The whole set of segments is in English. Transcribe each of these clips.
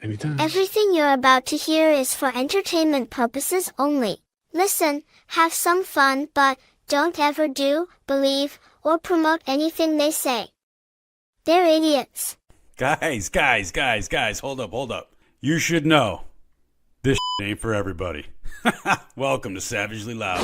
Anytime. Everything you're about to hear is for entertainment purposes only. Listen, have some fun, but don't ever do, believe, or promote anything they say. They're idiots. Guys, hold up. You should know, this ain't for everybody. Welcome to Savagely Loud.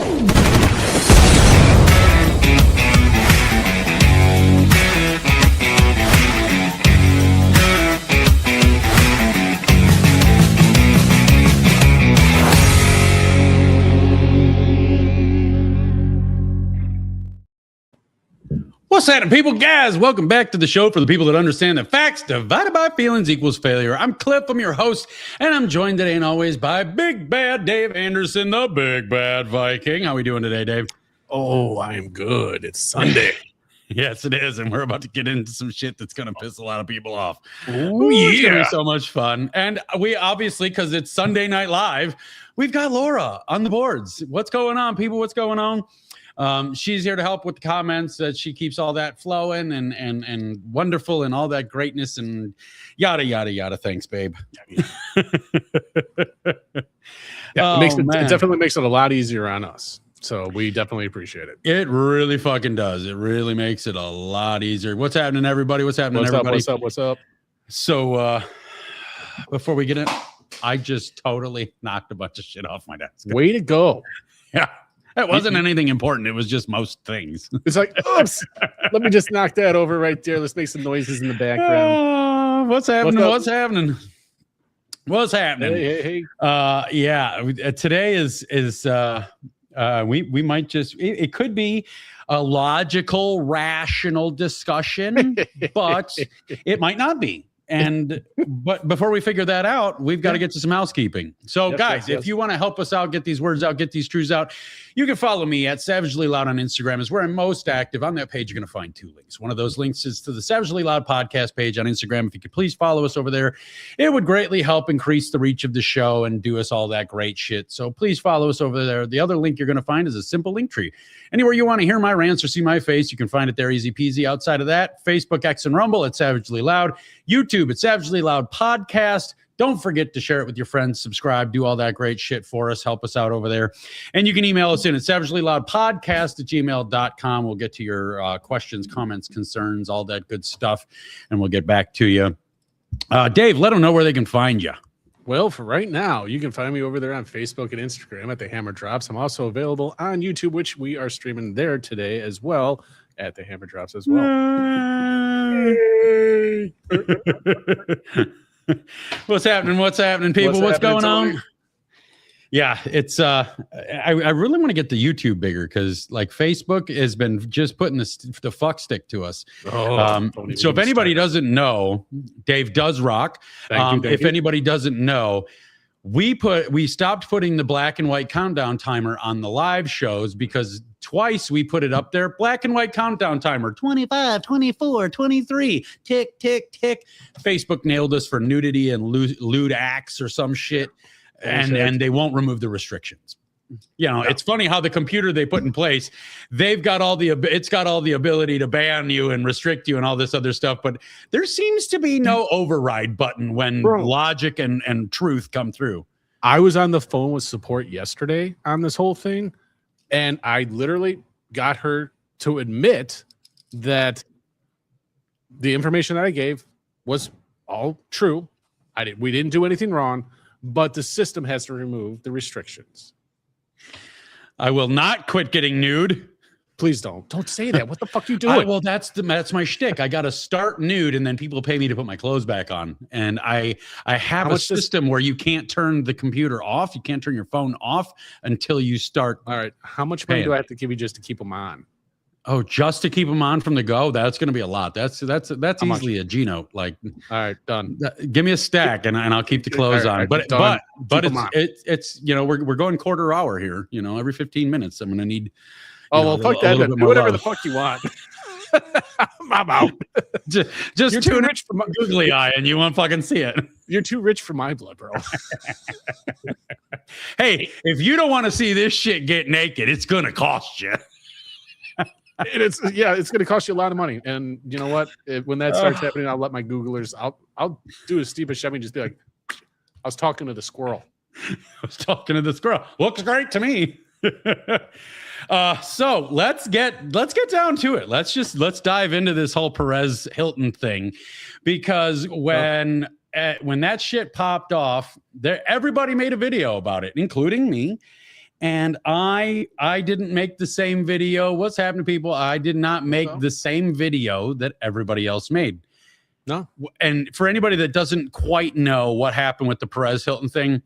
What's happening, people? Guys, welcome back to the show for the people that understand that facts divided by feelings equals failure. I'm Cliff, I'm your host, and I'm joined today and always by Big Bad Dave Anderson, the Big Bad Viking. How are we doing today, Dave? Oh, I'm good. It's Sunday. Yes, it is, and we're about to get into some shit that's going to piss a lot of people off. Oh, It's going to be so much fun. And we obviously, because it's Sunday Night Live, we've got Laura on the boards. What's going on, people? What's going on? She's here to help with the comments. She keeps all that flowing and wonderful and all that greatness and yada, yada, yada. Thanks, babe. Yeah, it definitely makes it a lot easier on us. So we definitely appreciate it. It really fucking does. It really makes it a lot easier. What's happening, everybody? What's happening, everybody? What's up? So before we get in, I just totally knocked a bunch of shit off my desk. Way to go. Yeah. It wasn't anything important. It was just most things. It's like, oops, let me just knock that over right there. Let's make some noises in the background. What's happening? What's happening? What's happening? Hey. Yeah. Today is we might just it could be a logical, rational discussion, but it might not be. But before we figure that out, we've got to get to some housekeeping. So, guys, if you want to help us out, get these words out, get these truths out, you can follow me at SavagelyLOUD on Instagram. Is where I'm most active. On that page, you're going to find two links. One of those links is to the Savagely Loud podcast page on Instagram. If you could please follow us over there, it would greatly help increase the reach of the show and do us all that great shit. So please follow us over there. The other link you're going to find is a simple link tree. Anywhere you want to hear my rants or see my face, you can find it there, easy peasy. Outside of that, Facebook, X, and Rumble at Savagely Loud, YouTube at Savagely Loud Podcast. Don't forget to share it with your friends, subscribe, do all that great shit for us. Help us out over there. And you can email us in at SavagelyLoudPodcast@gmail.com. We'll get to your questions, comments, concerns, all that good stuff, and we'll get back to you. Dave, let them know where they can find you. Well, for right now, you can find me over there on Facebook and Instagram at The Hammer Drops. I'm also available on YouTube, which we are streaming there today as well at The Hammer Drops as well. What's happening, people? What's going on? Yeah, it's I really want to get the YouTube bigger because like Facebook has been just putting the fuck stick to us. So if anybody doesn't know, Dave does rock. Thank you. Anybody doesn't know, we stopped putting the black and white countdown timer on the live shows because twice we put it up there, black and white countdown timer, 25, 24, 23, tick, tick, tick. Facebook nailed us for nudity and lewd acts or some shit. And they won't remove the restrictions. You know, It's funny how the computer they put in place, it's got all the ability to ban you and restrict you and all this other stuff, but there seems to be no override button when logic and truth come through. I was on the phone with support yesterday on this whole thing, and I literally got her to admit that the information that I gave was all true. We didn't do anything wrong. But the system has to remove the restrictions. I will not quit getting nude. Please don't say that. What the fuck are you doing? Well, that's my shtick. I got to start nude, and then people pay me to put my clothes back on. And I have a system where you can't turn the computer off. You can't turn your phone off until you start. All right. How much money do I have to give you just to keep them on? Oh, just to keep them on from the go? That's going to be a lot. That's easily a G note. Like, all right, done. Give me a stack, and I'll keep the clothes on. But it's we're going quarter hour here. You know, every 15 minutes, I'm going to need. Fuck that. Do whatever the fuck you want. I'm out. Just tune rich for my googly eye, and you won't fucking see it. You're too rich for my blood, bro. Hey, if you don't want to see this shit get naked, it's going to cost you. It's going to cost you a lot of money. And you know what? When that starts happening, I'll let my Googlers. I'll do a Steve Buscemi, just be like, I was talking to the squirrel. I was talking to the squirrel. Looks great to me. So let's get down to it. Let's dive into this whole Perez Hilton thing, because when that shit popped off, everybody made a video about it, including me. And I didn't make the same video. What's happened to people? I did not make the same video that everybody else made. No. And for anybody that doesn't quite know what happened with the Perez Hilton thing,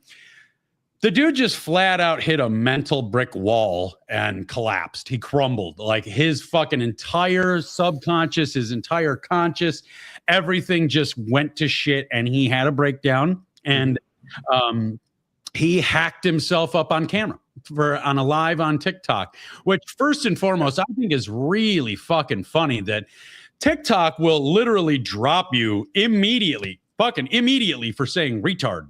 the dude just flat out hit a mental brick wall and collapsed. He crumbled. Like his fucking entire subconscious, his entire conscious, everything just went to shit, and he had a breakdown. And he hacked himself up on camera on a live on TikTok, which first and foremost, I think is really fucking funny that TikTok will literally drop you immediately for saying retard.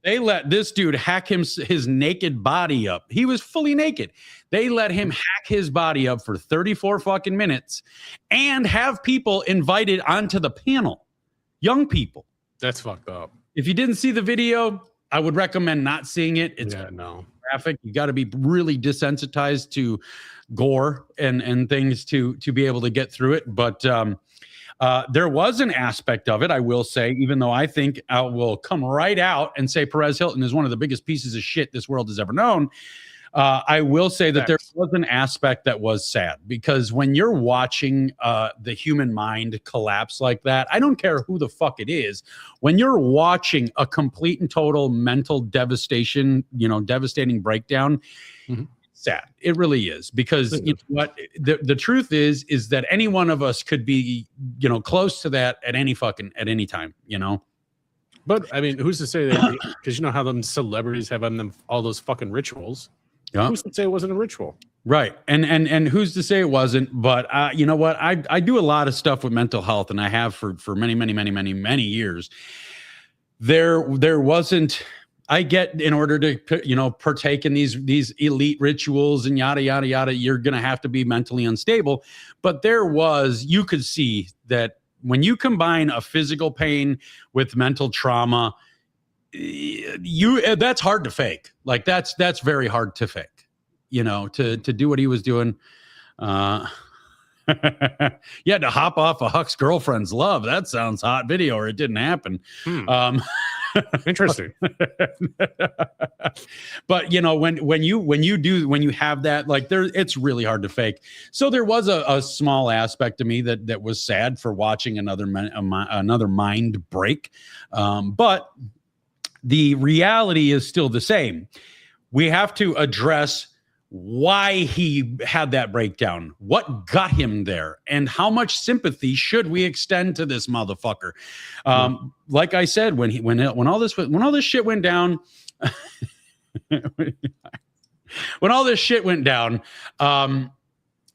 They let this dude hack his naked body up. He was fully naked. They let him hack his body up for 34 fucking minutes and have people invited onto the panel. Young people. That's fucked up. If you didn't see the video, I would recommend not seeing it. It's graphic. You got to be really desensitized to gore and things to be able to get through it. But there was an aspect of it, I will say, even though I think I will come right out and say Perez Hilton is one of the biggest pieces of shit this world has ever known. I will say that there was an aspect that was sad, because when you're watching the human mind collapse like that, I don't care who the fuck it is. When you're watching a complete and total mental devastating breakdown, sad. It really is, because you know what, the truth is that any one of us could be, close to that at any time, But I mean, who's to say that? Because you know how them celebrities have on them all those fucking rituals. Yeah. Who's to say it wasn't a ritual? Right. And who's to say it wasn't? But you know what? I do a lot of stuff with mental health, and I have for many years. There wasn't. I get, in order to partake in these elite rituals and yada yada yada, you're gonna have to be mentally unstable. But you could see that when you combine a physical pain with mental trauma, that's hard to fake. Like that's very hard to fake. To do what he was doing. You had to hop off a Huck's girlfriend's love. That sounds hot video, or it didn't happen. Interesting. But when you have that, like, it's really hard to fake. So there was a small aspect of me that was sad for watching another mind break. But the reality is still the same. We have to address why he had that breakdown, what got him there, and how much sympathy should we extend to this motherfucker. Like I said, when all this shit went down,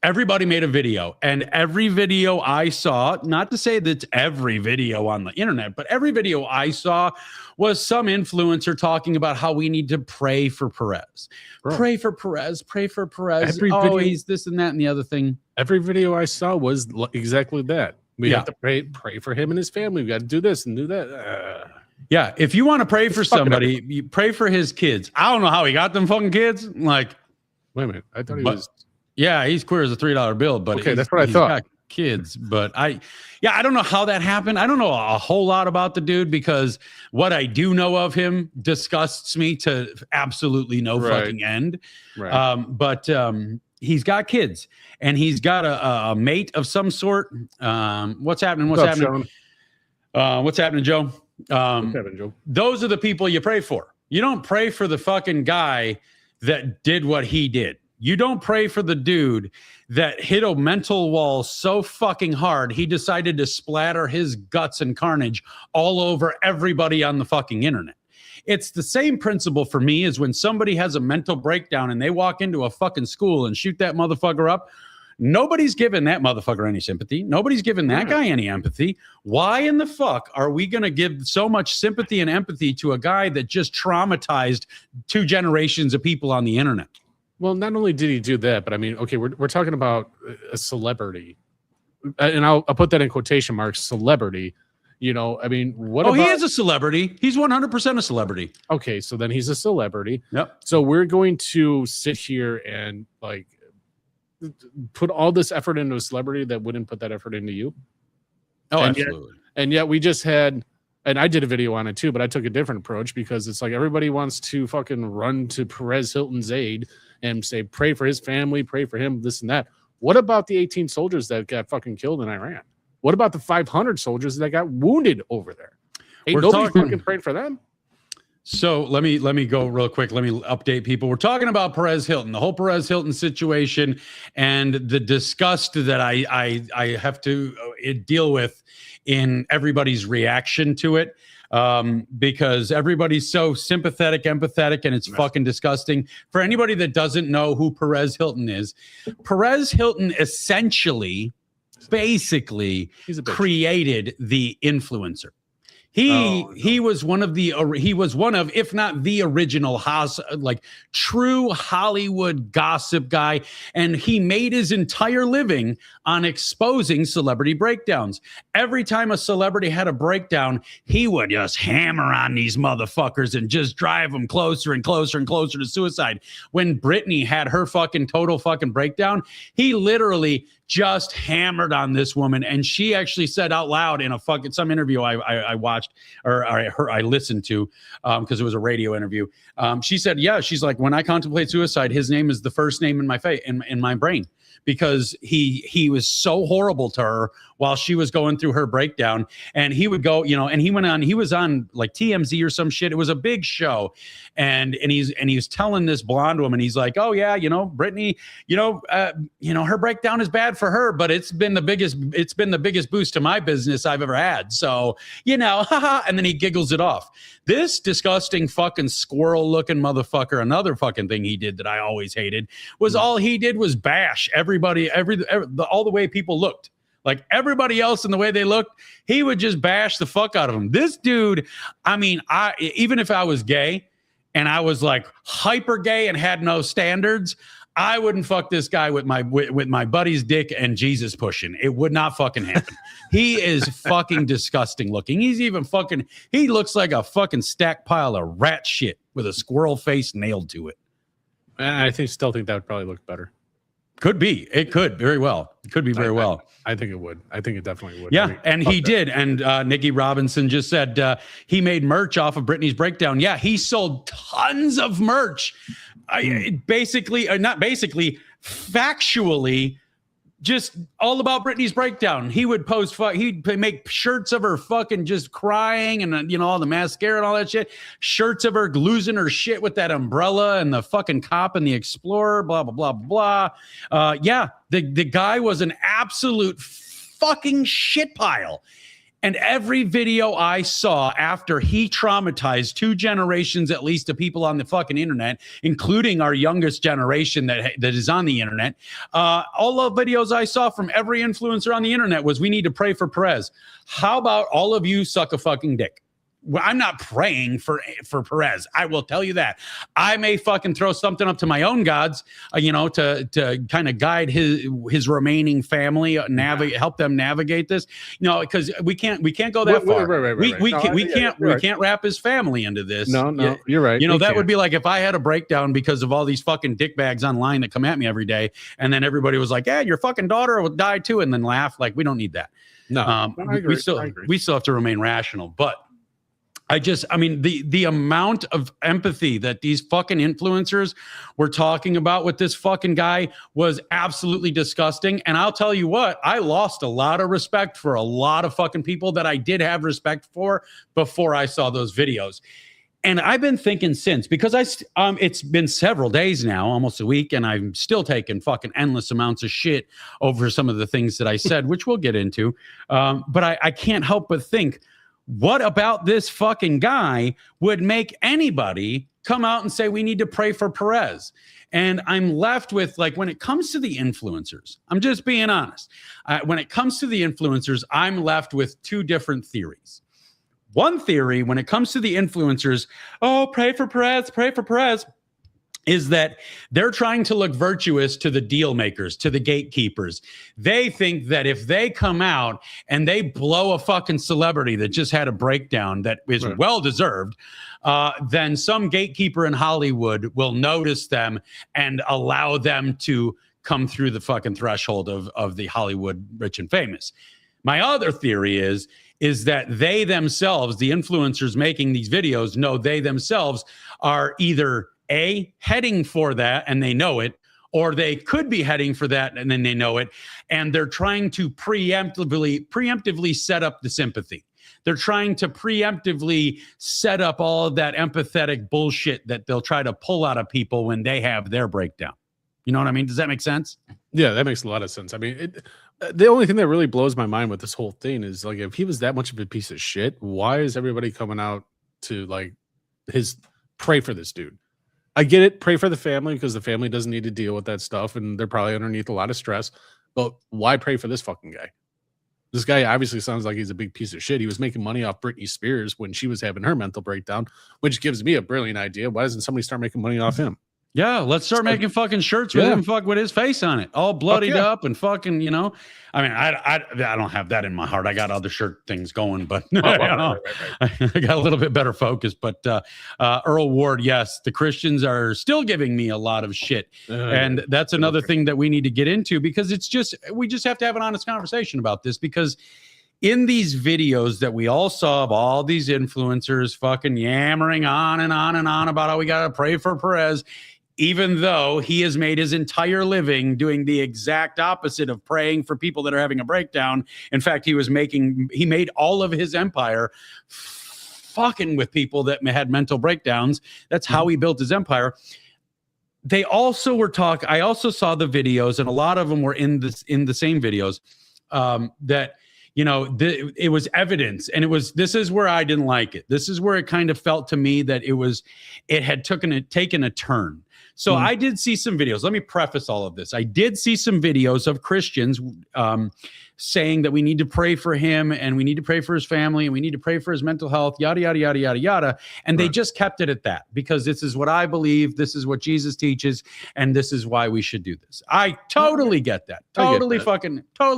everybody made a video, and every video I saw, not to say that every video on the internet, but every video I saw was some influencer talking about how we need to pray for Perez. Bro. Pray for Perez. He's this and that and the other thing. Every video I saw was exactly that. We have to pray for him and his family. We got to do this and do that. Yeah, if you want to pray for somebody, you pray for his kids. I don't know how he got them fucking kids. Like, wait a minute. I thought he was... Yeah, he's queer as a $3 bill, but okay, that's what I thought. Got kids, but I don't know how that happened. I don't know a whole lot about the dude, because what I do know of him disgusts me to absolutely no fucking end. Right. But he's got kids, and he's got a mate of some sort. What's happening? What's happening, Joe? What's happening, Joe? Those are the people you pray for. You don't pray for the fucking guy that did what he did. You don't pray for the dude that hit a mental wall so fucking hard he decided to splatter his guts and carnage all over everybody on the fucking internet. It's the same principle for me as when somebody has a mental breakdown and they walk into a fucking school and shoot that motherfucker up. Nobody's giving that motherfucker any sympathy. Nobody's giving that guy any empathy. Why in the fuck are we going to give so much sympathy and empathy to a guy that just traumatized 2 generations of people on the internet? Well, not only did he do that, but I mean, okay, we're talking about a celebrity, and I'll put that in quotation marks, celebrity. You know, I mean, what Oh, about, he is a celebrity. He's 100% a celebrity. okay, so then he's a celebrity. Yep. So we're going to sit here and like put all this effort into a celebrity that wouldn't put that effort into you. Oh, And absolutely. And yet we just had, and I did a video on it too, but I took a different approach because it's like everybody wants to fucking run to Perez Hilton's aid and say, pray for his family, pray for him, this and that. What about the 18 soldiers that got fucking killed in Iran? What about the 500 soldiers that got wounded over there? Ain't nobody fucking praying for them. So let me go real quick. Let me update people. We're talking about Perez Hilton, the whole Perez Hilton situation, and the disgust that I have to deal with in everybody's reaction to it, because everybody's so sympathetic, empathetic, and it's fucking disgusting. For anybody that doesn't know who Perez Hilton is, Perez Hilton essentially, basically created the influencer. He was one of, if not the original true Hollywood gossip guy, and he made his entire living on exposing celebrity breakdowns. Every time a celebrity had a breakdown, he would just hammer on these motherfuckers and just drive them closer and closer and closer to suicide. When Britney had her fucking total fucking breakdown, he literally just hammered on this woman, and she actually said out loud in some interview I watched, or I listened to, because it was a radio interview. She said, yeah, she's like, when I contemplate suicide, his name is the first name in my in my brain, because he was so horrible to her while she was going through her breakdown. And he would go, and he was on like TMZ or some shit. It was a big show. And he's telling this blonde woman, he's like, oh yeah, Britney, her breakdown is bad for her, but it's been the biggest boost to my business I've ever had. So, haha. And then he giggles it off. This disgusting fucking squirrel looking motherfucker, another fucking thing he did that I always hated, was all he did was bash everybody, all the way people looked. Like everybody else in the way they looked, he would just bash the fuck out of them. This dude, I mean, even if I was gay and I was like hyper gay and had no standards, I wouldn't fuck this guy with my buddy's dick and Jesus pushing. It would not fucking happen. He is fucking disgusting looking. He looks like a fucking stacked pile of rat shit with a squirrel face nailed to it. I still think that would probably look better. Could be. It could very well. It could be very well. I think it would. I think it definitely would. Yeah, and he did. And Nikki Robinson just said he made merch off of Britney's breakdown. Yeah, he sold tons of merch. Factually, just all about Britney's breakdown. He would post, he'd make shirts of her fucking just crying and, all the mascara and all that shit. Shirts of her losing her shit with that umbrella and the fucking cop and the explorer, blah, blah, blah, blah. Yeah, the guy was an absolute fucking shit pile. And every video I saw after he traumatized 2 generations, at least, of people on the fucking internet, including our youngest generation that is on the internet, all the videos I saw from every influencer on the internet was, we need to pray for Perez. How about all of you suck a fucking dick? Well, I'm not praying for Perez. I will tell you that. I may fucking throw something up to my own gods, to kind of guide his remaining family, help them navigate this. Because we can't go that far. Right. We can't wrap his family into this. No, you're right. That would be like if I had a breakdown because of all these fucking dickbags online that come at me every day, and then everybody was like, "Yeah, your fucking daughter will die too," and then laugh. Like, we don't need that. No, I agree. We still have to remain rational, but. The amount of empathy that these fucking influencers were talking about with this fucking guy was absolutely disgusting. And I'll tell you what, I lost a lot of respect for a lot of fucking people that I did have respect for before I saw those videos. And I've been thinking since, because it's been several days now, almost a week, and I'm still taking fucking endless amounts of shit over some of the things that I said, which we'll get into. But I can't help but think, what about this fucking guy would make anybody come out and say we need to pray for Perez? And I'm left with, like, when it comes to the influencers, I'm just being honest. When it comes to the influencers, I'm left with 2 different theories. One theory, when it comes to the influencers, pray for Perez, is that they're trying to look virtuous to the deal makers, to the gatekeepers. They think that if they come out and they blow a fucking celebrity that just had a breakdown that is well-deserved, then some gatekeeper in Hollywood will notice them and allow them to come through the fucking threshold of the Hollywood rich and famous. My other theory is that they themselves, the influencers making these videos, know they themselves are either heading for that and they know it, or they could be heading for that and then they know it, and they're trying to preemptively set up the sympathy. They're trying to preemptively set up all of that empathetic bullshit that they'll try to pull out of people when they have their breakdown. You know what I mean? Does that make sense? Yeah, that makes a lot of sense. I mean, the only thing that really blows my mind with this whole thing is, like, if he was that much of a piece of shit, why is everybody coming out to, like, pray for this dude? I get it. Pray for the family, because the family doesn't need to deal with that stuff and they're probably underneath a lot of stress. But why pray for this fucking guy? This guy obviously sounds like he's a big piece of shit. He was making money off Britney Spears when she was having her mental breakdown, which gives me a brilliant idea. Why doesn't somebody start making money off him? Yeah, let's start making fucking shirts with him, with his face on it, all bloodied up and fucking, you know. I mean, I don't have that in my heart. I got other shirt things going, but I got a little bit better focus. But Earl Ward, yes, the Christians are still giving me a lot of shit, and that's another thing that we need to get into, because we just have to have an honest conversation about this, because in these videos that we all saw of all these influencers fucking yammering on and on and on about how we got to pray for Perez, even though he has made his entire living doing the exact opposite of praying for people that are having a breakdown. In fact, he made all of his empire fucking with people that had mental breakdowns. That's how he built his empire. They also were I also saw the videos, and a lot of them were in the same videos, that, you know, it was evidence, and this is where I didn't like it. This is where it kind of felt to me that it had taken a turn. So I did see some videos. Let me preface all of this. I did see some videos of Christians saying that we need to pray for him, and we need to pray for his family, and we need to pray for his mental health, yada, yada, yada, yada, yada. And they just kept it at that, because this is what I believe, this is what Jesus teaches, and this is why we should do this. I totally get that. Totally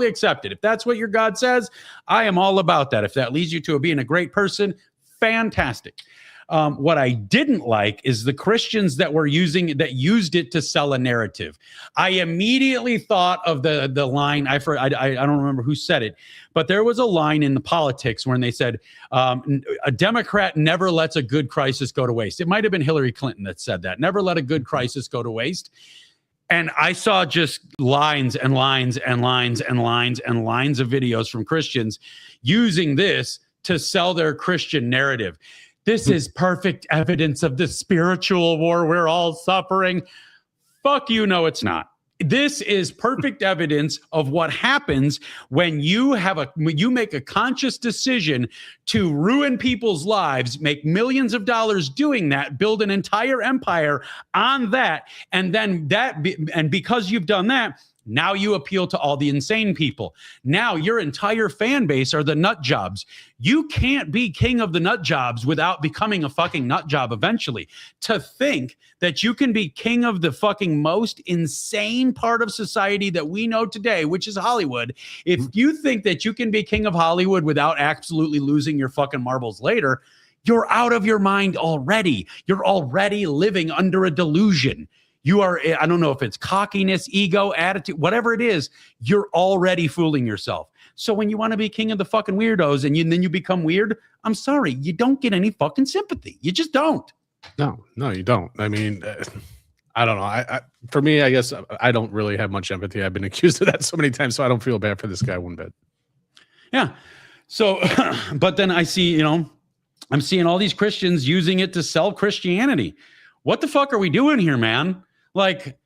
accept it. If that's what your God says, I am all about that. If that leads you to being a great person, fantastic. What I didn't like is the Christians that used it to sell a narrative. I immediately thought of the line. I don't remember who said it, but there was a line in the politics when they said, a Democrat never lets a good crisis go to waste. It might have been Hillary Clinton that said that. Never let a good crisis go to waste. And I saw just lines and lines and lines and lines and lines of videos from Christians using this to sell their Christian narrative. This is perfect evidence of the spiritual war we're all suffering. Fuck you, no, it's not. This is perfect evidence of what happens when you make a conscious decision to ruin people's lives, make millions of dollars doing that, build an entire empire on that, and because you've done that, now you appeal to all the insane people. Now your entire fan base are the nut jobs. You can't be king of the nut jobs without becoming a fucking nut job eventually. To think that you can be king of the fucking most insane part of society that we know today, which is Hollywood. If you think that you can be king of Hollywood without absolutely losing your fucking marbles later, you're out of your mind already. You're already living under a delusion. You are, I don't know if it's cockiness, ego, attitude, whatever it is, you're already fooling yourself. So when you want to be king of the fucking weirdos and then you become weird, I'm sorry, you don't get any fucking sympathy. You just don't. No, you don't. I mean, I don't know. For me, I guess I don't really have much empathy. I've been accused of that so many times, so I don't feel bad for this guy one bit. Yeah. So, but then I see, I'm seeing all these Christians using it to sell Christianity. What the fuck are we doing here, man? Like,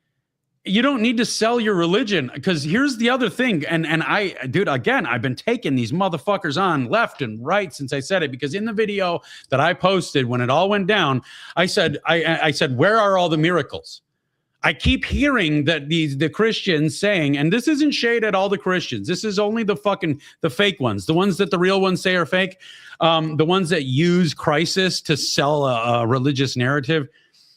you don't need to sell your religion, because here's the other thing. And again, I've been taking these motherfuckers on left and right since I said it, because in the video that I posted when it all went down, I said, where are all the miracles? I keep hearing that the Christians saying, and this isn't shade at all the Christians. This is only the fake ones, the ones that the real ones say are fake, the ones that use crisis to sell a religious narrative.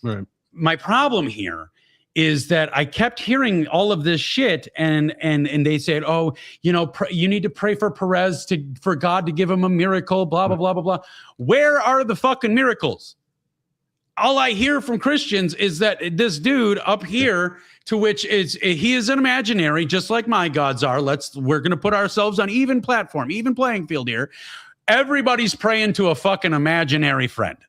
Right. my problem here is that I kept hearing all of this shit, and they said, oh, you know, you need to pray for Perez for God to give him a miracle, blah, blah, blah, blah, blah. Where are the fucking miracles? All I hear from Christians is that this dude up here, to which he is an imaginary, just like my gods are. We're going to put ourselves on even platform, even playing field here. Everybody's praying to a fucking imaginary friend.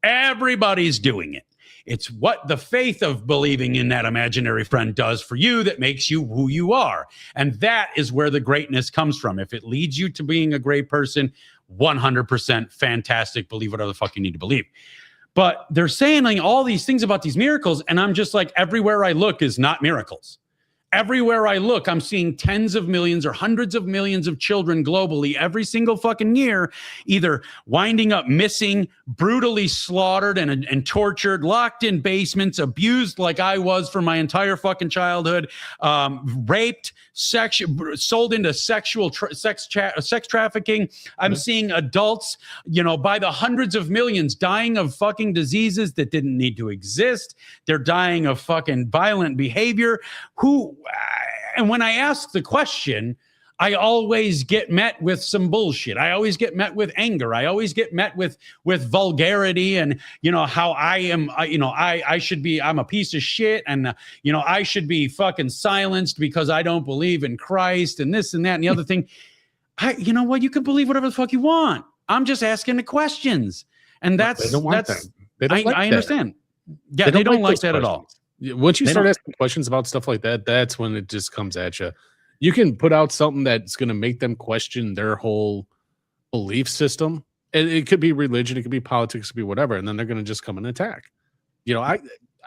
Everybody's doing it. It's what the faith of believing in that imaginary friend does for you that makes you who you are. And that is where the greatness comes from. If it leads you to being a great person, 100% fantastic. Believe whatever the fuck you need to believe. But they're saying like all these things about these miracles, and I'm just like, everywhere I look is not miracles. Everywhere I look, I'm seeing tens of millions or hundreds of millions of children globally every single fucking year, either winding up missing, brutally slaughtered and tortured, locked in basements, abused like I was for my entire fucking childhood, raped, sold into sex trafficking. I'm seeing adults, you know, by the hundreds of millions dying of fucking diseases that didn't need to exist. They're dying of fucking violent behavior. And when I ask the question, I always get met with some bullshit. I always get met with anger. I always get met with vulgarity and, you know, how I am, you know, I'm a piece of shit. And, you know, I should be fucking silenced because I don't believe in Christ and this and that and the other thing. You know what? You can believe whatever the fuck you want. I'm just asking the questions. And I understand. Yeah, they don't like that at all. Once you start asking questions about stuff like that, that's when it just comes at you. You can put out something that's going to make them question their whole belief system. And it could be religion, it could be politics, it could be whatever. And then they're going to just come and attack. You know,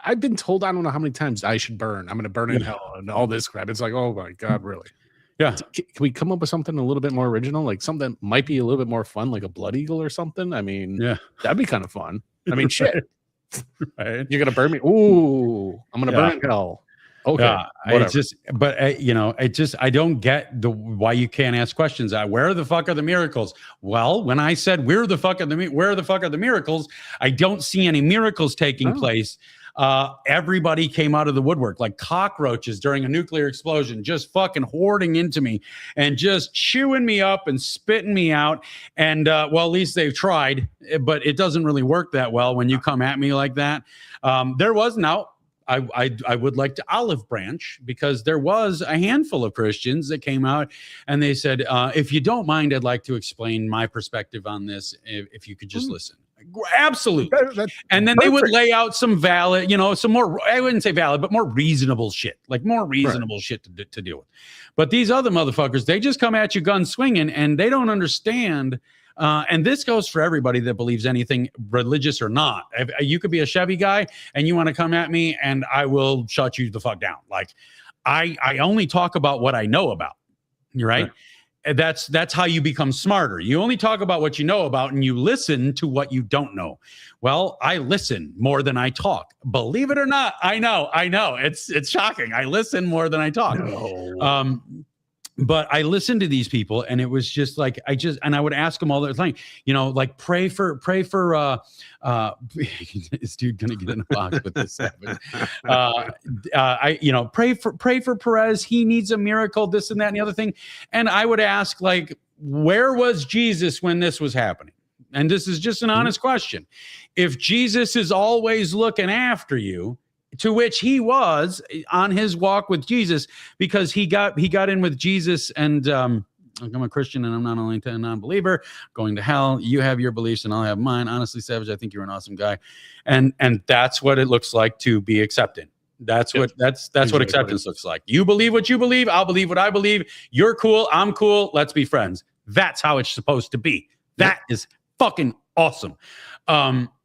I've been told, I don't know how many times I should burn. I'm going to burn in hell and all this crap. It's like, oh my God, really? Yeah. Can we come up with something a little bit more original? Like something that might be a little bit more fun, like a blood eagle or something? I mean, yeah, that'd be kind of fun. I mean, shit. Right. You're gonna burn me. Ooh, I'm gonna burn in hell. Okay, I don't get why you can't ask questions. Where the fuck are the miracles? Well, when I said where the fuck are the miracles, I don't see any miracles taking place. Everybody came out of the woodwork like cockroaches during a nuclear explosion, just fucking hoarding into me and just chewing me up and spitting me out. And well, at least they've tried, but it doesn't really work that well when you come at me like that. There was I would like to olive branch because there was a handful of Christians that came out and they said, if you don't mind, I'd like to explain my perspective on this. If you could just listen. Absolutely. And then they would lay out some valid, you know, some more, I wouldn't say valid, but more reasonable shit, like more reasonable shit to deal with. But these other motherfuckers, they just come at you gun swinging and they don't understand. And this goes for everybody that believes anything religious or not. You could be a Chevy guy and you want to come at me and I will shut you the fuck down. Like I only talk about what I know about. You're right. And that's how you become smarter. You only talk about what you know about and you listen to what you don't know. Well, I listen more than I talk. Believe it or not, I know. It's shocking. I listen more than I talk. No. But I listened to these people and it was just like, I would ask them all the time, you know, like pray for is dude going to get in a box with this? Pray for Perez. He needs a miracle, this and that and the other thing. And I would ask like, where was Jesus when this was happening? And this is just an honest question. If Jesus is always looking after you, to which he was on his walk with Jesus, because he got in with Jesus and I'm a Christian and I'm not only a non-believer, going to hell. You have your beliefs and I'll have mine. Honestly, Savage, I think you're an awesome guy. And that's what it looks like to be accepted. That's what acceptance looks like. You believe what you believe. I'll believe what I believe. You're cool. I'm cool. Let's be friends. That's how it's supposed to be. That is fucking awesome.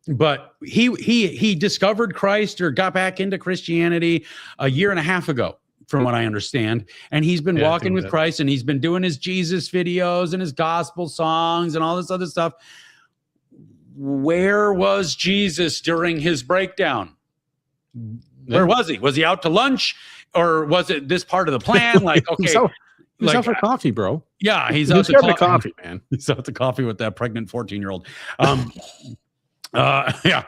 But he discovered Christ or got back into Christianity a year and a half ago, from what I understand. And he's been walking with Christ and he's been doing his Jesus videos and his gospel songs and all this other stuff. Where was Jesus during his breakdown? Where was he? Was he out to lunch or was it this part of the plan? Like, okay. He's out for coffee, bro. Yeah, he's out to coffee, man. He's out to coffee with that pregnant 14-year-old. Yeah.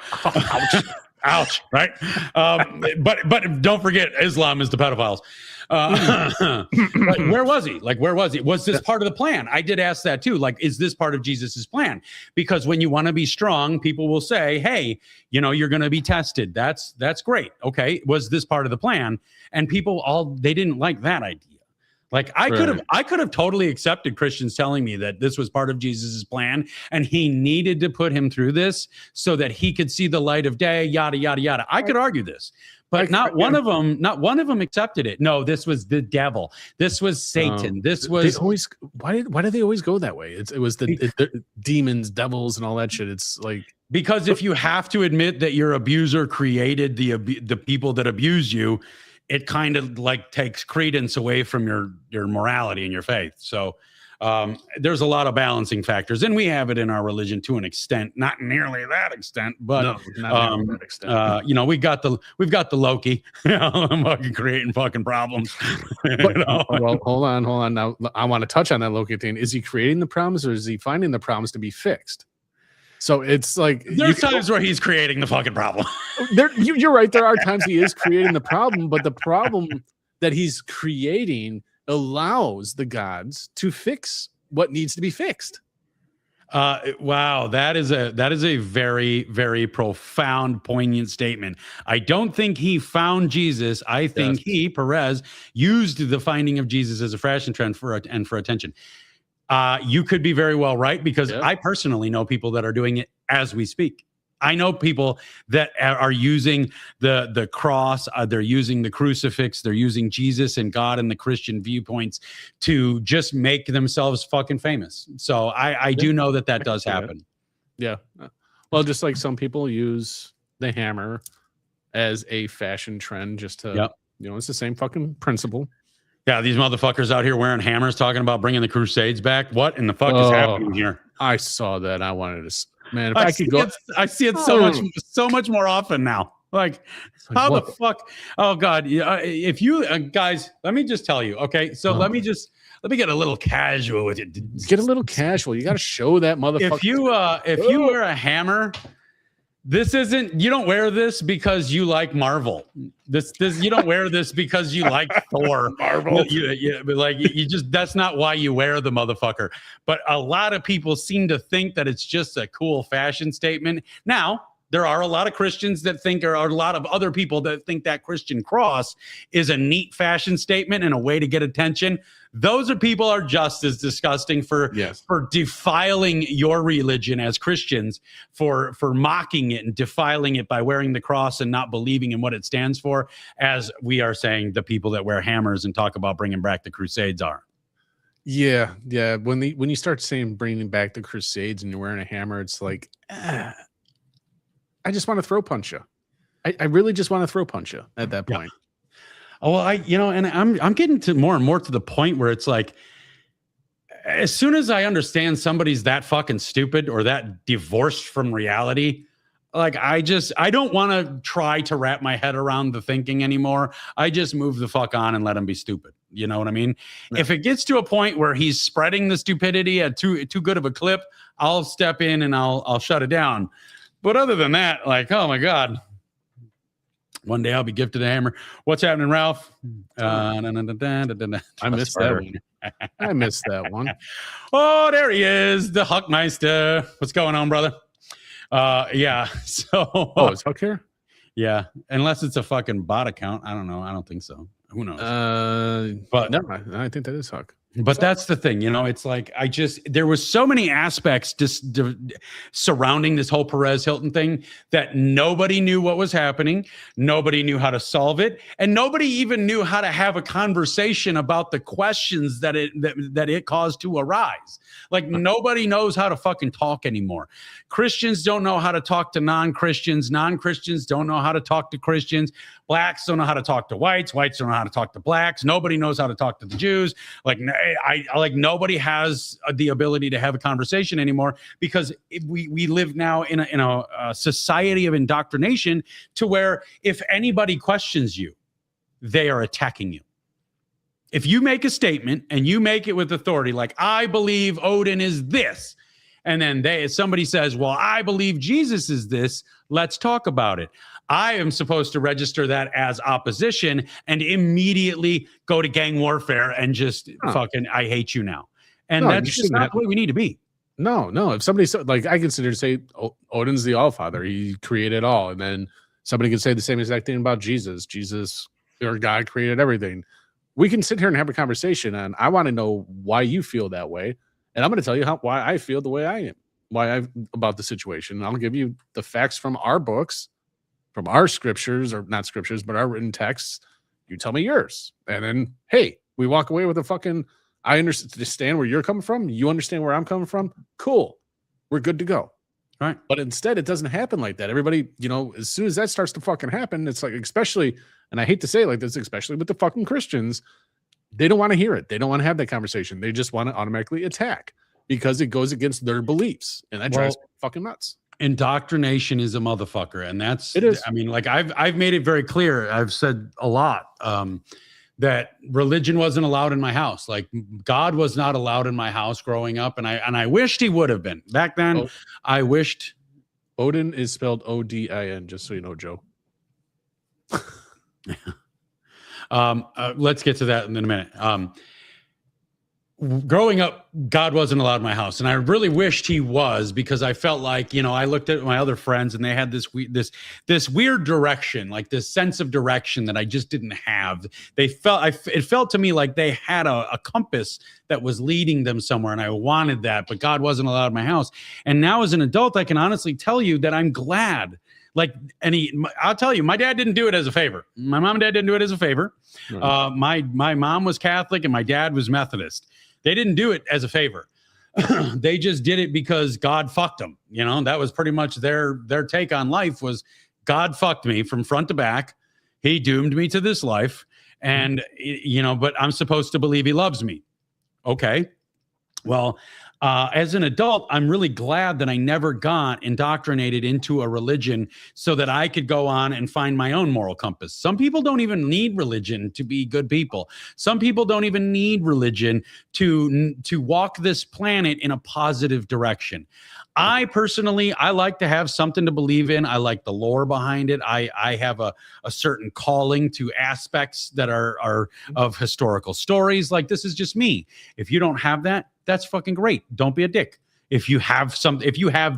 Ouch, right? But don't forget, Islam is the pedophiles. But where was he? Like, where was he? Was this part of the plan? I did ask that too. Like, is this part of Jesus's plan? Because when you want to be strong, people will say, hey, you're going to be tested. That's great. Okay. Was this part of the plan? And people they didn't like that idea. Like I could have totally accepted Christians telling me that this was part of Jesus's plan and he needed to put him through this so that he could see the light of day, yada, yada, yada. I could argue this. But not one of them accepted it. No, this was the devil. This was Satan. This was why do they always go that way? It was the demons, devils, and all that shit. It's like, because if you have to admit that your abuser created the people that abuse you, it kind of like takes credence away from your morality and your faith. So there's a lot of balancing factors, and we have it in our religion to an extent, not nearly that extent, but no, not nearly that extent. we've got the Loki, fucking creating fucking problems. Well, hold on. Now I want to touch on that Loki thing. Is he creating the problems, or is he finding the problems to be fixed? So it's like there's times where he's creating the fucking problem. You're right. There are times he is creating the problem, but the problem that he's creating allows the gods to fix what needs to be fixed. Wow, that is a very, very profound, poignant statement. I don't think he found Jesus. I think Perez, used the finding of Jesus as a fashion trend for attention. You could be very well right, because I personally know people that are doing it as we speak. I know people that are using the cross, they're using the crucifix, they're using Jesus and God and the Christian viewpoints to just make themselves fucking famous. So I do know that does happen. Yeah. Well, just like some people use the hammer as a fashion trend just to, it's the same fucking principle. Yeah, these motherfuckers out here wearing hammers talking about bringing the Crusades back. What in the fuck is happening here? I saw that. I wanted to... Man, if I see it so much more often now. Like how the fuck? Oh God! If you guys, let me just tell you. Okay, so let me get a little casual with you. Get a little casual. You got to show that motherfucker. If you wear a hammer, this isn't. You don't wear this because you like Marvel. This you don't wear this because you like Thor. Marvel. You just, that's not why you wear the motherfucker. But a lot of people seem to think that it's just a cool fashion statement. Now, there are a lot of Christians that think, or a lot of other people that think that Christian cross is a neat fashion statement and a way to get attention. Those people are just as disgusting for defiling your religion as Christians, for mocking it and defiling it by wearing the cross and not believing in what it stands for, as we are saying the people that wear hammers and talk about bringing back the Crusades are. Yeah. When you start saying bringing back the Crusades and you're wearing a hammer, it's like, I just want to throw punch you. I really just want to throw punch you at that point. Oh, well, and I'm getting to more and more to the point where it's like, as soon as I understand somebody's that fucking stupid or that divorced from reality, like I don't want to try to wrap my head around the thinking anymore. I just move the fuck on and let him be stupid. You know what I mean? Yeah. If it gets to a point where he's spreading the stupidity at too good of a clip, I'll step in and I'll shut it down. But other than that, like, oh my God. One day I'll be gifted a hammer. What's happening, Ralph? I missed that one. I missed that one. Oh, there he is, the Huckmeister. What's going on, brother? Yeah. So. Oh, is Huck here? Yeah, unless it's a fucking bot account. I don't know. I don't think so. Who knows? But no, I think that is Huck. But that's the thing, it's like there was so many aspects just surrounding this whole Perez Hilton thing that nobody knew what was happening. Nobody knew how to solve it. And nobody even knew how to have a conversation about the questions that it caused to arise. Like nobody knows how to fucking talk anymore. Christians don't know how to talk to non-Christians. Non-Christians don't know how to talk to Christians. Blacks don't know how to talk to whites. Whites don't know how to talk to blacks. Nobody knows how to talk to the Jews. Like nobody has the ability to have a conversation anymore, because we live now in a society of indoctrination to where if anybody questions you, they are attacking you. If you make a statement and you make it with authority, like I believe Odin is this, And then somebody says, well, I believe Jesus is this. Let's talk about it. I am supposed to register that as opposition and immediately go to gang warfare and just fucking, I hate you now. And that's just not the way we need to be. No. If somebody like, I consider to say Odin's the All-Father. He created all. And then somebody could say the same exact thing about Jesus. Jesus or God created everything. We can sit here and have a conversation, and I want to know why you feel that way. And I'm going to tell you why I feel the way I am, about the situation. And I'll give you the facts from our books, from our scriptures, or not scriptures, but our written texts. You tell me yours. And then, hey, we walk away with a fucking, I understand where you're coming from. You understand where I'm coming from. Cool. We're good to go. Right. But instead, it doesn't happen like that. Everybody, as soon as that starts to fucking happen, it's like, especially, and I hate to say it like this, especially with the fucking Christians, they don't want to hear it. They don't want to have that conversation. They just want to automatically attack because it goes against their beliefs. And that drives me fucking nuts. Indoctrination is a motherfucker. And it is. I mean, like I've made it very clear. I've said a lot, that religion wasn't allowed in my house. Like God was not allowed in my house growing up. And I wished he would have been. Back then, I wished. Odin is spelled Odin, just so you know, Joe. Let's get to that in a minute. Growing up, God wasn't allowed in my house, and I really wished he was, because I felt like, I looked at my other friends and they had this weird direction, like this sense of direction that I just didn't have. It felt to me like they had a compass that was leading them somewhere, and I wanted that, but God wasn't allowed in my house. And now as an adult, I can honestly tell you that I'm glad. Like, I'll tell you, my dad didn't do it as a favor. My mom and dad didn't do it as a favor. My mom was Catholic and my dad was Methodist. They didn't do it as a favor. They just did it because God fucked them. That was pretty much their take on life was God fucked me from front to back. He doomed me to this life. And, but I'm supposed to believe he loves me. Okay. Well, as an adult, I'm really glad that I never got indoctrinated into a religion so that I could go on and find my own moral compass. Some people don't even need religion to be good people. Some people don't even need religion to walk this planet in a positive direction. I personally, I like to have something to believe in. I like the lore behind it. I have a certain calling to aspects that are of historical stories. Like, this is just me. If you don't have that, that's fucking great. Don't be a dick. If you have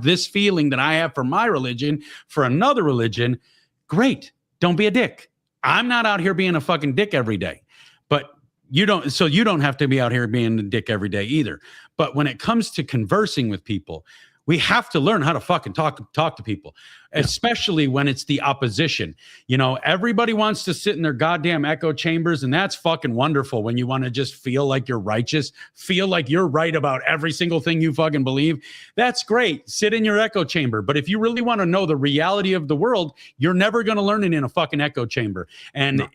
this feeling that I have for my religion, for another religion, great. Don't be a dick. I'm not out here being a fucking dick every day. But you don't have to be out here being a dick every day either. But when it comes to conversing with people, we have to learn how to fucking talk to people, especially when it's the opposition. Everybody wants to sit in their goddamn echo chambers, and that's fucking wonderful when you want to just feel like you're righteous, feel like you're right about every single thing you fucking believe. That's great. Sit in your echo chamber. But if you really want to know the reality of the world, you're never going to learn it in a fucking echo chamber. And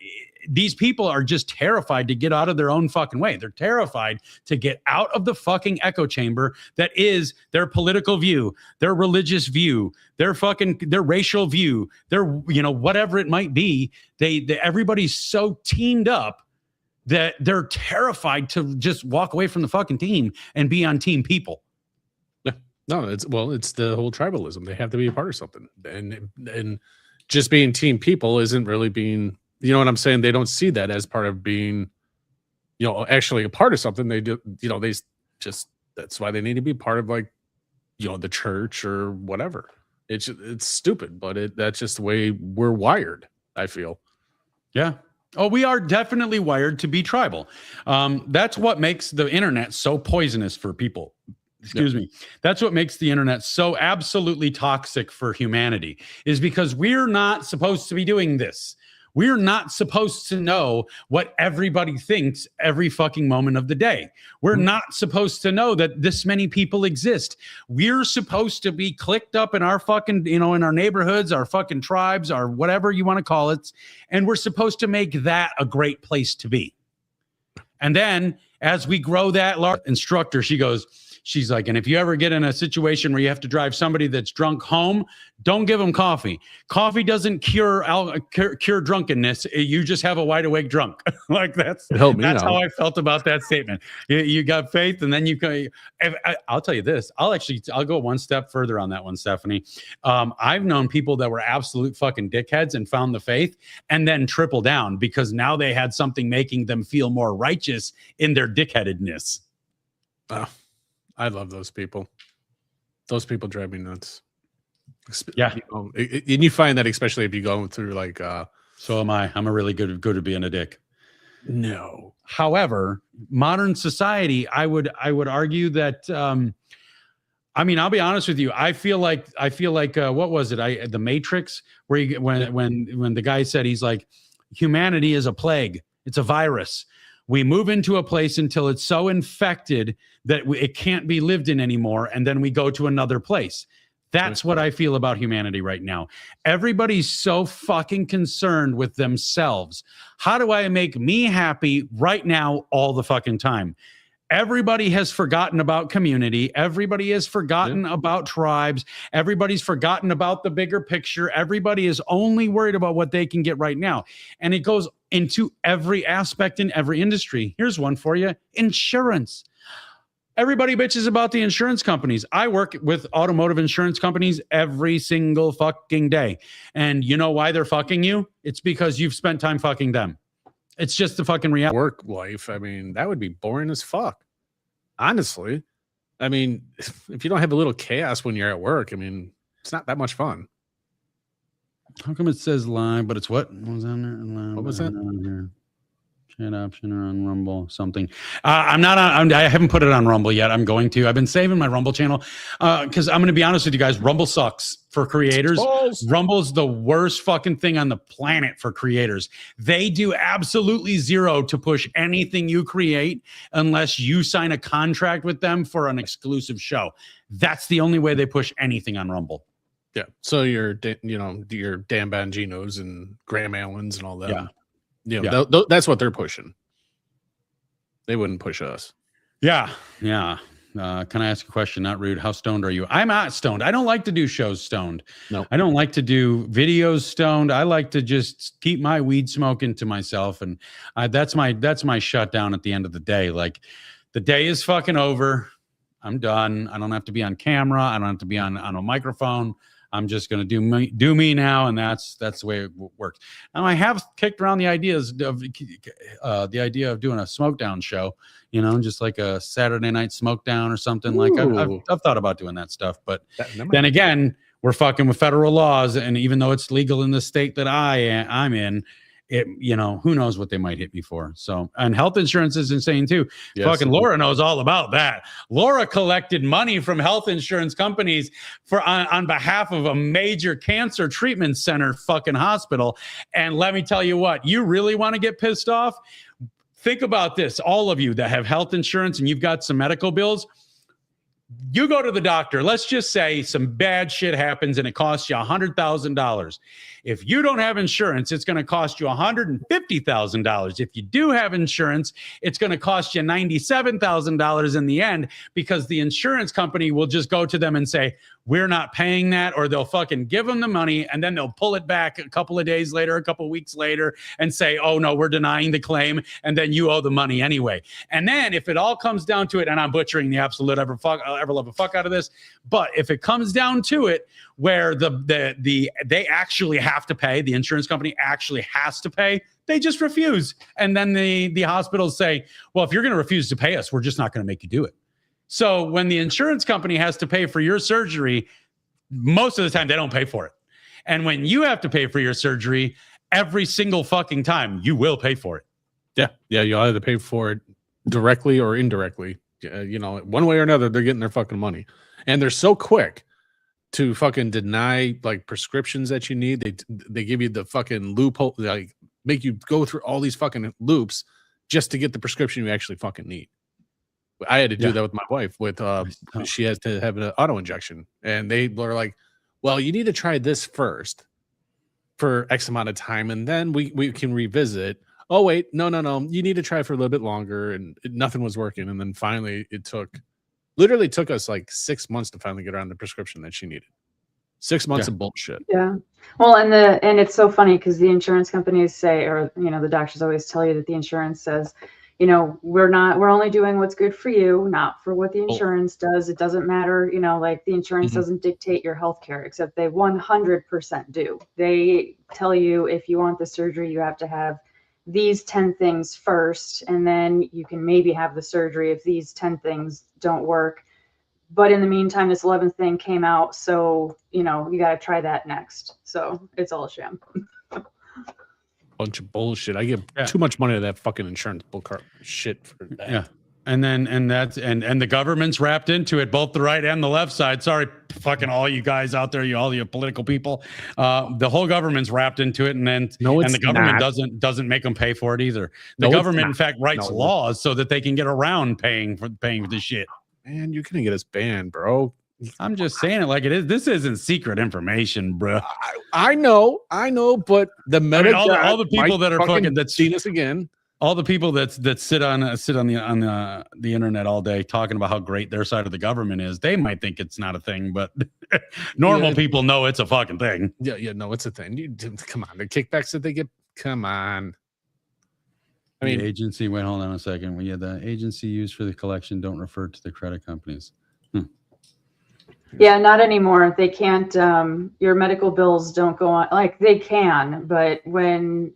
these people are just terrified to get out of their own fucking way. They're terrified to get out of the fucking echo chamber that is their political view, their religious view, their racial view, their, whatever it might be. Everybody's so teamed up that they're terrified to just walk away from the fucking team and be on team people. No, it's the whole tribalism. They have to be a part of something. And just being team people isn't really being, you know what I'm saying? They don't see that as part of being, actually a part of something. They do, that's why they need to be part of, like, the church or whatever. It's stupid, but that's just the way we're wired, I feel. Yeah. Oh, we are definitely wired to be tribal. That's what makes the internet so poisonous for people. Excuse me. That's what makes the internet so absolutely toxic for humanity, is because we're not supposed to be doing this. We're not supposed to know what everybody thinks every fucking moment of the day. We're not supposed to know that this many people exist. We're supposed to be clicked up in our fucking, in our neighborhoods, our fucking tribes, our whatever you want to call it. And we're supposed to make that a great place to be. And then as we grow that, instructor, she goes, She's like, and if you ever get in a situation where you have to drive somebody that's drunk home, don't give them coffee. Coffee doesn't cure drunkenness. You just have a wide awake drunk. Like that's how I felt about that statement. You got faith, and then you can. I'll tell you this. I'll go one step further on that one, Stephanie. I've known people that were absolute fucking dickheads and found the faith, and then triple down because now they had something making them feel more righteous in their dickheadedness. Oh, I love those people. Those people drive me nuts. Yeah. And you find that especially if you go through like so am I. I'm a really good at being a dick. No. However, modern society, I would argue that I mean, I'll be honest with you. I feel like what was it? The Matrix, where when the guy said, he's like, humanity is a plague. It's a virus. We move into a place until it's so infected that it can't be lived in anymore. And then we go to another place. That's what I feel about humanity right now. Everybody's so fucking concerned with themselves. How do I make me happy right now all the fucking time? Everybody has forgotten about community. Everybody has forgotten about tribes. Everybody's forgotten about the bigger picture. Everybody is only worried about what they can get right now. And it goes into every aspect in every industry. Here's one for you. Insurance. Everybody bitches about the insurance companies. I work with automotive insurance companies every single fucking day. And you know why they're fucking you? It's because you've spent time fucking them. It's just the fucking reality. Work life. I mean, that would be boring as fuck. Honestly. I mean, if you don't have a little chaos when you're at work, I mean, it's not that much fun. How come it says live, but it's what? What was on there? What was that? Here? Chat option or on Rumble, something. I'm not on. I haven't put it on Rumble yet. I'm going to. I've been saving my Rumble channel because I'm going to be honest with you guys. Rumble sucks for creators. Rumble's the worst fucking thing on the planet for creators. They do absolutely zero to push anything you create unless you sign a contract with them for an exclusive show. That's the only way they push anything on Rumble. Yeah. So your Dan Banginos and Graham Allens and all that. Yeah. That's what they're pushing. They wouldn't push us. Yeah. Can I ask a question? Not rude. How stoned are you? I'm not stoned. I don't like to do shows stoned. No. I don't like to do videos stoned. I like to just keep my weed smoking to myself, and that's my shutdown at the end of the day. Like, the day is fucking over. I'm done. I don't have to be on camera. I don't have to be on a microphone. I'm just going to do me now, and that's the way it works. Now, I have kicked around the idea of doing a smoke down show, just like a Saturday night smoke down or something. Like I've thought about doing that stuff, but then again, we're fucking with federal laws, and even though it's legal in the state that I'm in, it, who knows what they might hit me for. So, and health insurance is insane too. Yes. Fucking Laura knows all about that. Laura collected money from health insurance companies on behalf of a major cancer treatment center fucking hospital. And let me tell you what, you really want to get pissed off? Think about this. All of you that have health insurance and you've got some medical bills, you go to the doctor. Let's just say some bad shit happens and it costs you $100,000. If you don't have insurance, it's going to cost you $150,000. If you do have insurance, it's going to cost you $97,000 in the end, because the insurance company will just go to them and say, we're not paying that, or they'll fucking give them the money and then they'll pull it back a couple of days later, a couple of weeks later, and say, oh no, we're denying the claim, and then you owe the money anyway. And then if it all comes down to it, and I'm butchering the absolute ever love a fuck out of this, but if it comes down to it, where they actually have to pay, the insurance company actually has to pay, they just refuse. And then the hospitals say, well, if you're going to refuse to pay us, we're just not going to make you do it. So when the insurance company has to pay for your surgery, most of the time they don't pay for it. And when you have to pay for your surgery, every single fucking time, you will pay for it. Yeah, you'll either pay for it directly or indirectly. One way or another, they're getting their fucking money. And they're so quick to fucking deny like prescriptions that you need. They give you the fucking loophole, like make you go through all these fucking loops just to get the prescription you actually fucking need. I had to do that with my wife. She has to have an auto injection, and they were like, "Well, you need to try this first for X amount of time, and then we can revisit." Oh wait, no, you need to try for a little bit longer, and nothing was working. And then finally, it took Literally took us like 6 months to finally get her on the prescription that she needed. 6 months of bullshit. Yeah. Well, and it's so funny because the insurance companies say, or the doctors always tell you that the insurance says, we're only doing what's good for you, not for what the insurance does. It doesn't matter, like the insurance doesn't dictate your health care, except they 100% do. They tell you if you want the surgery, you have to have these 10 things first, and then you can maybe have the surgery if these 10 things don't work. But in the meantime, this 11th thing came out, so you got to try that next. So it's all a sham. Bunch of bullshit. I give too much money to that fucking insurance bullcart shit for that. Yeah. And the government's wrapped into it, both the right and the left side. Sorry, fucking all you guys out there, all you political people. The whole government's wrapped into it, and the government doesn't make them pay for it either. The government, in fact, writes laws so that they can get around paying for this shit. Man, you're gonna get us banned, bro. I'm just saying it like it is. This isn't secret information, bro. I know, but the all the people that are fucking that's seen us again. All the people that sit on the internet all day talking about how great their side of the government is, they might think it's not a thing, but normal people know it's a fucking thing. Yeah, no, it's a thing. Come on, the kickbacks that they get. Come on. I mean, the agency. Wait, hold on a second. The agency used for the collection don't refer to the credit companies. Yeah, not anymore. They can't. Your medical bills don't go on. Like they can, but when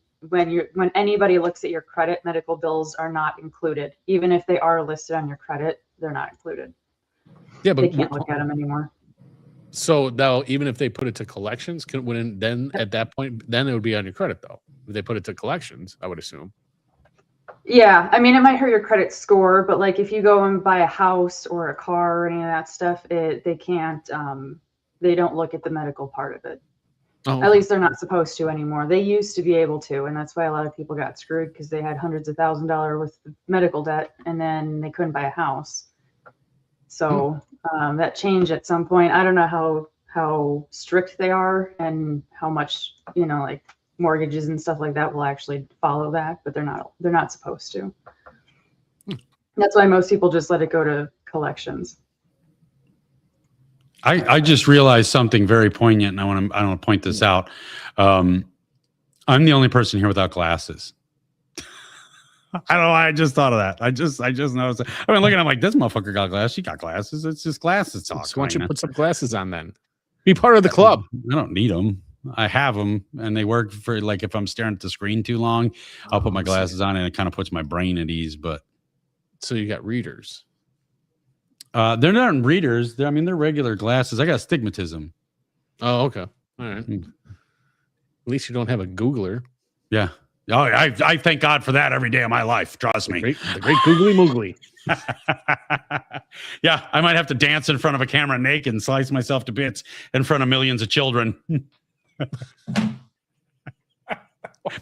anybody looks at your credit, medical bills are not included. Even if they are listed on your credit, they're not included. Yeah, but they can't look at them anymore. So now, even if they put it to collections, then at that point, then it would be on your credit though. If they put it to collections, I would assume. Yeah, I mean, it might hurt your credit score, but like if you go and buy a house or a car or any of that stuff, they can't. They don't look at the medical part of it. Oh, at least they're not supposed to anymore. They used to be able to, and that's why a lot of people got screwed because they had hundreds of $1,000s worth of medical debt, and then they couldn't buy a house. So that changed at some point. I don't know how strict they are and how much like mortgages and stuff like that will actually follow that, but they're not supposed to. That's why most people just let it go to collections. I just realized something very poignant, and I want to point this out. I'm the only person here without glasses. I don't know why I just thought of that. I just noticed that. I mean, looking at him like, this motherfucker got glasses. She got glasses. It's just glasses talk. So why don't you put some glasses on then? Be part of the club. I don't need them. I have them, and they work for like if I'm staring at the screen too long, I'll put my glasses on, and it kind of puts my brain at ease. But so you got readers. They're not readers. They're regular glasses. I got astigmatism. Oh, okay. All right. At least you don't have a Googler. Yeah. Oh, I thank God for that every day of my life. Trust me. The great googly moogly. Yeah, I might have to dance in front of a camera naked and slice myself to bits in front of millions of children. If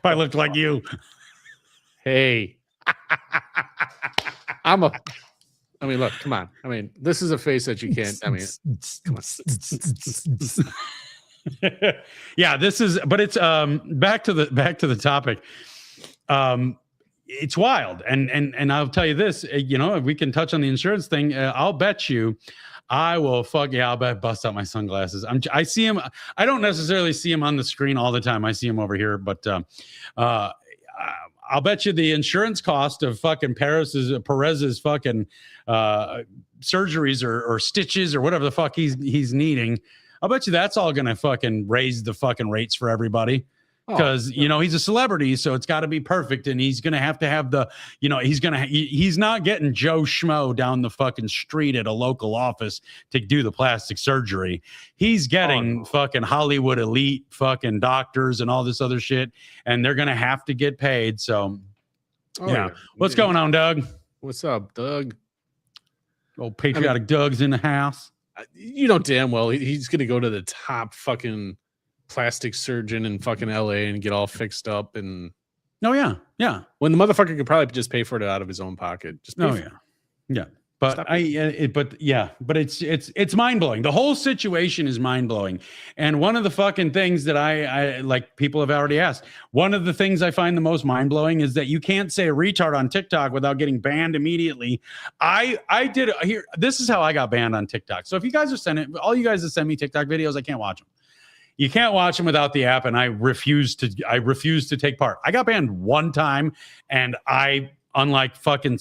I looked like you. Hey. Look, come on. This is a face that you can't. Come on. Yeah, this is, but it's back to the topic. It's wild, and I'll tell you this. If we can touch on the insurance thing, I'll bet you, I will I'll bust out my sunglasses. I see him. I don't necessarily see him on the screen all the time. I see him over here, but I'll bet you the insurance cost of fucking Perez's fucking surgeries or stitches or whatever the fuck he's needing. I'll bet you that's all gonna fucking raise the fucking rates for everybody. Because he's a celebrity, so it's got to be perfect, and he's gonna have to have the, he's not getting Joe Schmo down the fucking street at a local office to do the plastic surgery. He's getting fucking Hollywood elite fucking doctors and all this other shit, and they're gonna have to get paid. So, what's going on, Doug? What's up, Doug? Old patriotic Doug's in the house. You know damn well he's gonna go to the top fucking plastic surgeon in fucking LA and get all fixed up and yeah, when the motherfucker could probably just pay for it out of his own pocket. Just yeah. But Stop but it's mind blowing. The whole situation is mind blowing. And one of the fucking things that I like, people have already asked. One of the things I find the most mind blowing is that you can't say a retard on TikTok without getting banned immediately. I did here. This is how I got banned on TikTok. So if you guys are sending, all you guys that send me TikTok videos, I can't watch them. You can't watch them without the app, and I refuse to take part. I got banned one time, and unlike fucking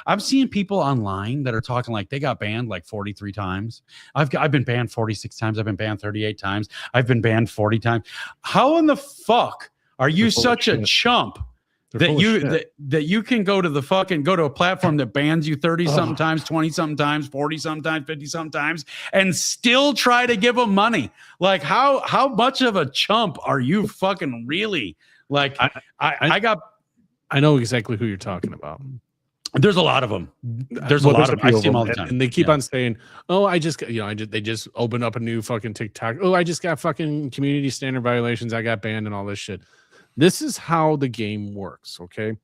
I'm seeing people online that are talking like they got banned like 43 times. I've been banned 46 times. I've been banned 38 times. I've been banned 40 times. How in the fuck are you such a chump that you can go to a platform that bans you 30 something times, 20 something times, 40 sometimes, 50 sometimes, and still try to give them money? Like how much of a chump are you fucking really? Like I know exactly who you're talking about. There's a lot of them. There's a lot of them. I see them all the time. And they keep on saying, oh, they just opened up a new fucking TikTok. Oh, I just got fucking community standard violations. I got banned and all this shit. This is how the game works, okay?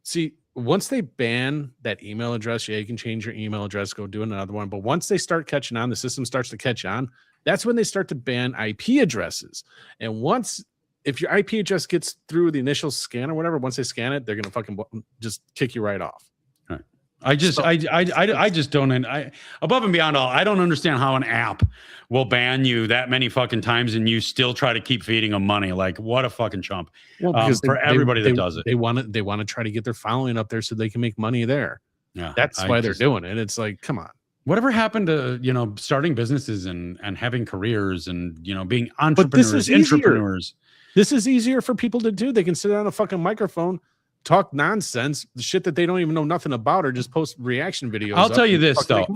See, once they ban that email address, you can change your email address, go do another one. But once they start catching on, the system starts to catch on, that's when they start to ban IP addresses. And if your IP address gets through the initial scan or whatever, once they scan it, they're gonna fucking just kick you right off. Right. I just don't. Above and beyond all, I don't understand how an app will ban you that many fucking times and you still try to keep feeding them money. Like, what a fucking chump! Well, because everybody that does it, they want to try to get their following up there so they can make money there. Yeah, that's why they're doing it. It's like, come on. Whatever happened to starting businesses and having careers and being entrepreneurs? This is easier for people to do. They can sit on a fucking microphone, talk nonsense, the shit that they don't even know nothing about, or just post reaction videos. I'll tell you this, though.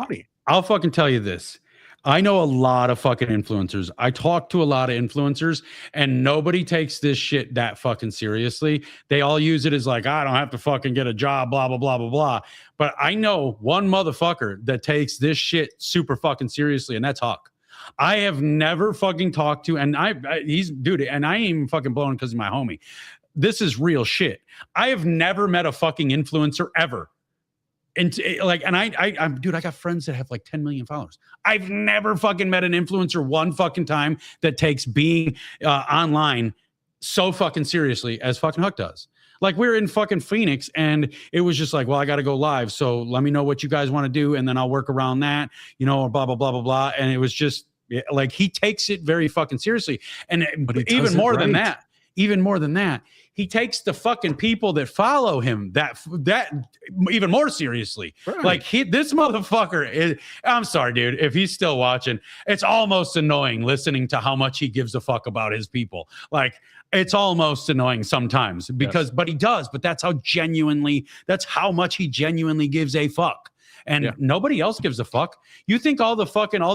I'll fucking tell you this. I know a lot of fucking influencers. I talk to a lot of influencers, and nobody takes this shit that fucking seriously. They all use it as like, I don't have to fucking get a job, blah, blah, blah, blah, blah. But I know one motherfucker that takes this shit super fucking seriously, and that's Huck. I have never fucking talked to, and he's dude, and I ain't even fucking blowing because he's my homie. This is real shit. I have never met a fucking influencer ever. And I'm dude, I got friends that have like 10 million followers. I've never fucking met an influencer one fucking time that takes being online so fucking seriously as fucking Huck does. Like, we're in fucking Phoenix, and it was just like, well, I got to go live, so let me know what you guys want to do, and then I'll work around that, or blah, blah, blah, blah, blah. And it was just like, he takes it very fucking seriously. And even more than that, he takes the fucking people that follow him that even more seriously. Right. Like, this motherfucker is, I'm sorry, dude, if he's still watching, it's almost annoying listening to how much he gives a fuck about his people. Like, it's almost annoying sometimes because, but he does, but that's how much he genuinely gives a fuck. And nobody else gives a fuck. You think all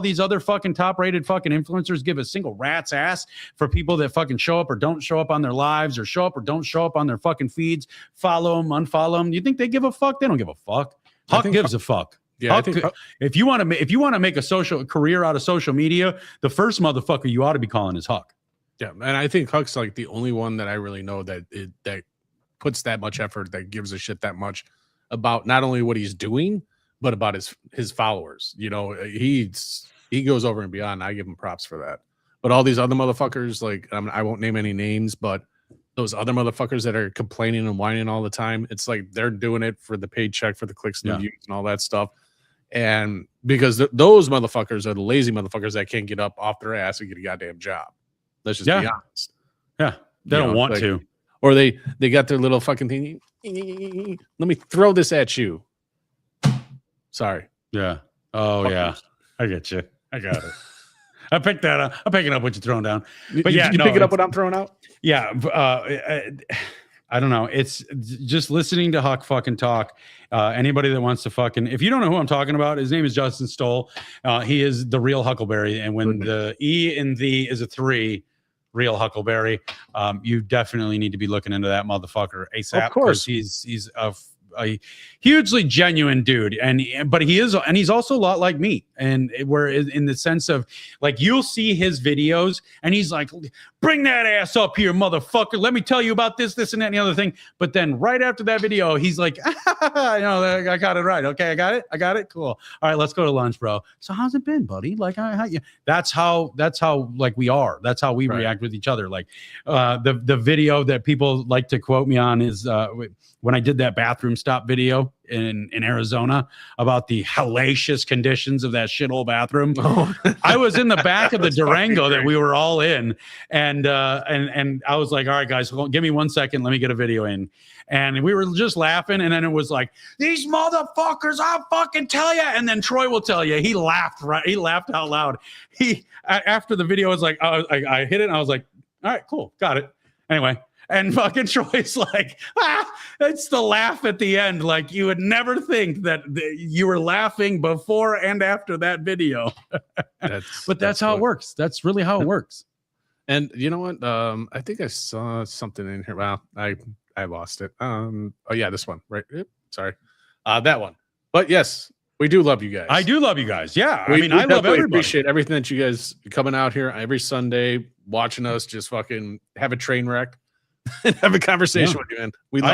these other fucking top-rated fucking influencers give a single rat's ass for people that fucking show up or don't show up on their lives, or show up or don't show up on their fucking feeds, follow them, unfollow them? You think they give a fuck? They don't give a fuck. Huck gives a fuck. Yeah, if you want to make a social career out of social media, the first motherfucker you ought to be calling is Huck. Yeah, and I think Huck's like the only one that I really know that puts that much effort, that gives a shit that much about not only what he's doing, but about his followers. He goes over and beyond. I give him props for that. But all these other motherfuckers, like, I won't name any names, but those other motherfuckers that are complaining and whining all the time, it's like they're doing it for the paycheck, for the clicks and the views and all that stuff. And because those motherfuckers are the lazy motherfuckers that can't get up off their ass and get a goddamn job. Let's just be honest. Yeah. They don't want to. Or they got their little fucking thing. Let me throw this at you. Sorry. Yeah. Oh, yeah. I get you. I got it. I picked that up. I'm picking up what you're throwing down. But you pick it up what I'm throwing out? Yeah. I don't know. It's just listening to Huck fucking talk. Anybody that wants to fucking, if you don't know who I'm talking about, his name is Justin Stoll. He is the real Huckleberry. And when the E in the is a 3, real Huckleberry, you definitely need to be looking into that motherfucker ASAP. Of course. He's a a hugely genuine dude, but he's also a lot like me, and we're in the sense of like you'll see his videos and he's like, bring that ass up here, motherfucker, let me tell you about this and that and the other thing. But then right after that video he's like, I got it right, okay, I got it, cool, all right, let's go to lunch, bro. So how's it been, buddy? Like that's how like we are, that's how we react with each other. Like the video that people like to quote me on is when I did that bathroom stop video in Arizona about the hellacious conditions of that shithole bathroom. Oh. I was in the back of the Durango that we were all in, and I was like, all right, guys, give me 1 second, let me get a video in. And we were just laughing, and then it was like, these motherfuckers, I'll fucking tell you. And then Troy will tell you, he laughed out loud. After the video was like, I hit it, and I was like, all right, cool, got it. Anyway. And fucking Troy's like, it's the laugh at the end. Like you would never think that you were laughing before and after that video. But that's how it works. That's really how it works. And you know what? I think I saw something in here. Well, I lost it. Oh yeah, this one, right? Sorry. That one. But yes, we do love you guys. I do love you guys. Yeah. I love everybody. Appreciate everything that you guys coming out here every Sunday, watching us just fucking have a train wreck. And have a conversation with you, man. I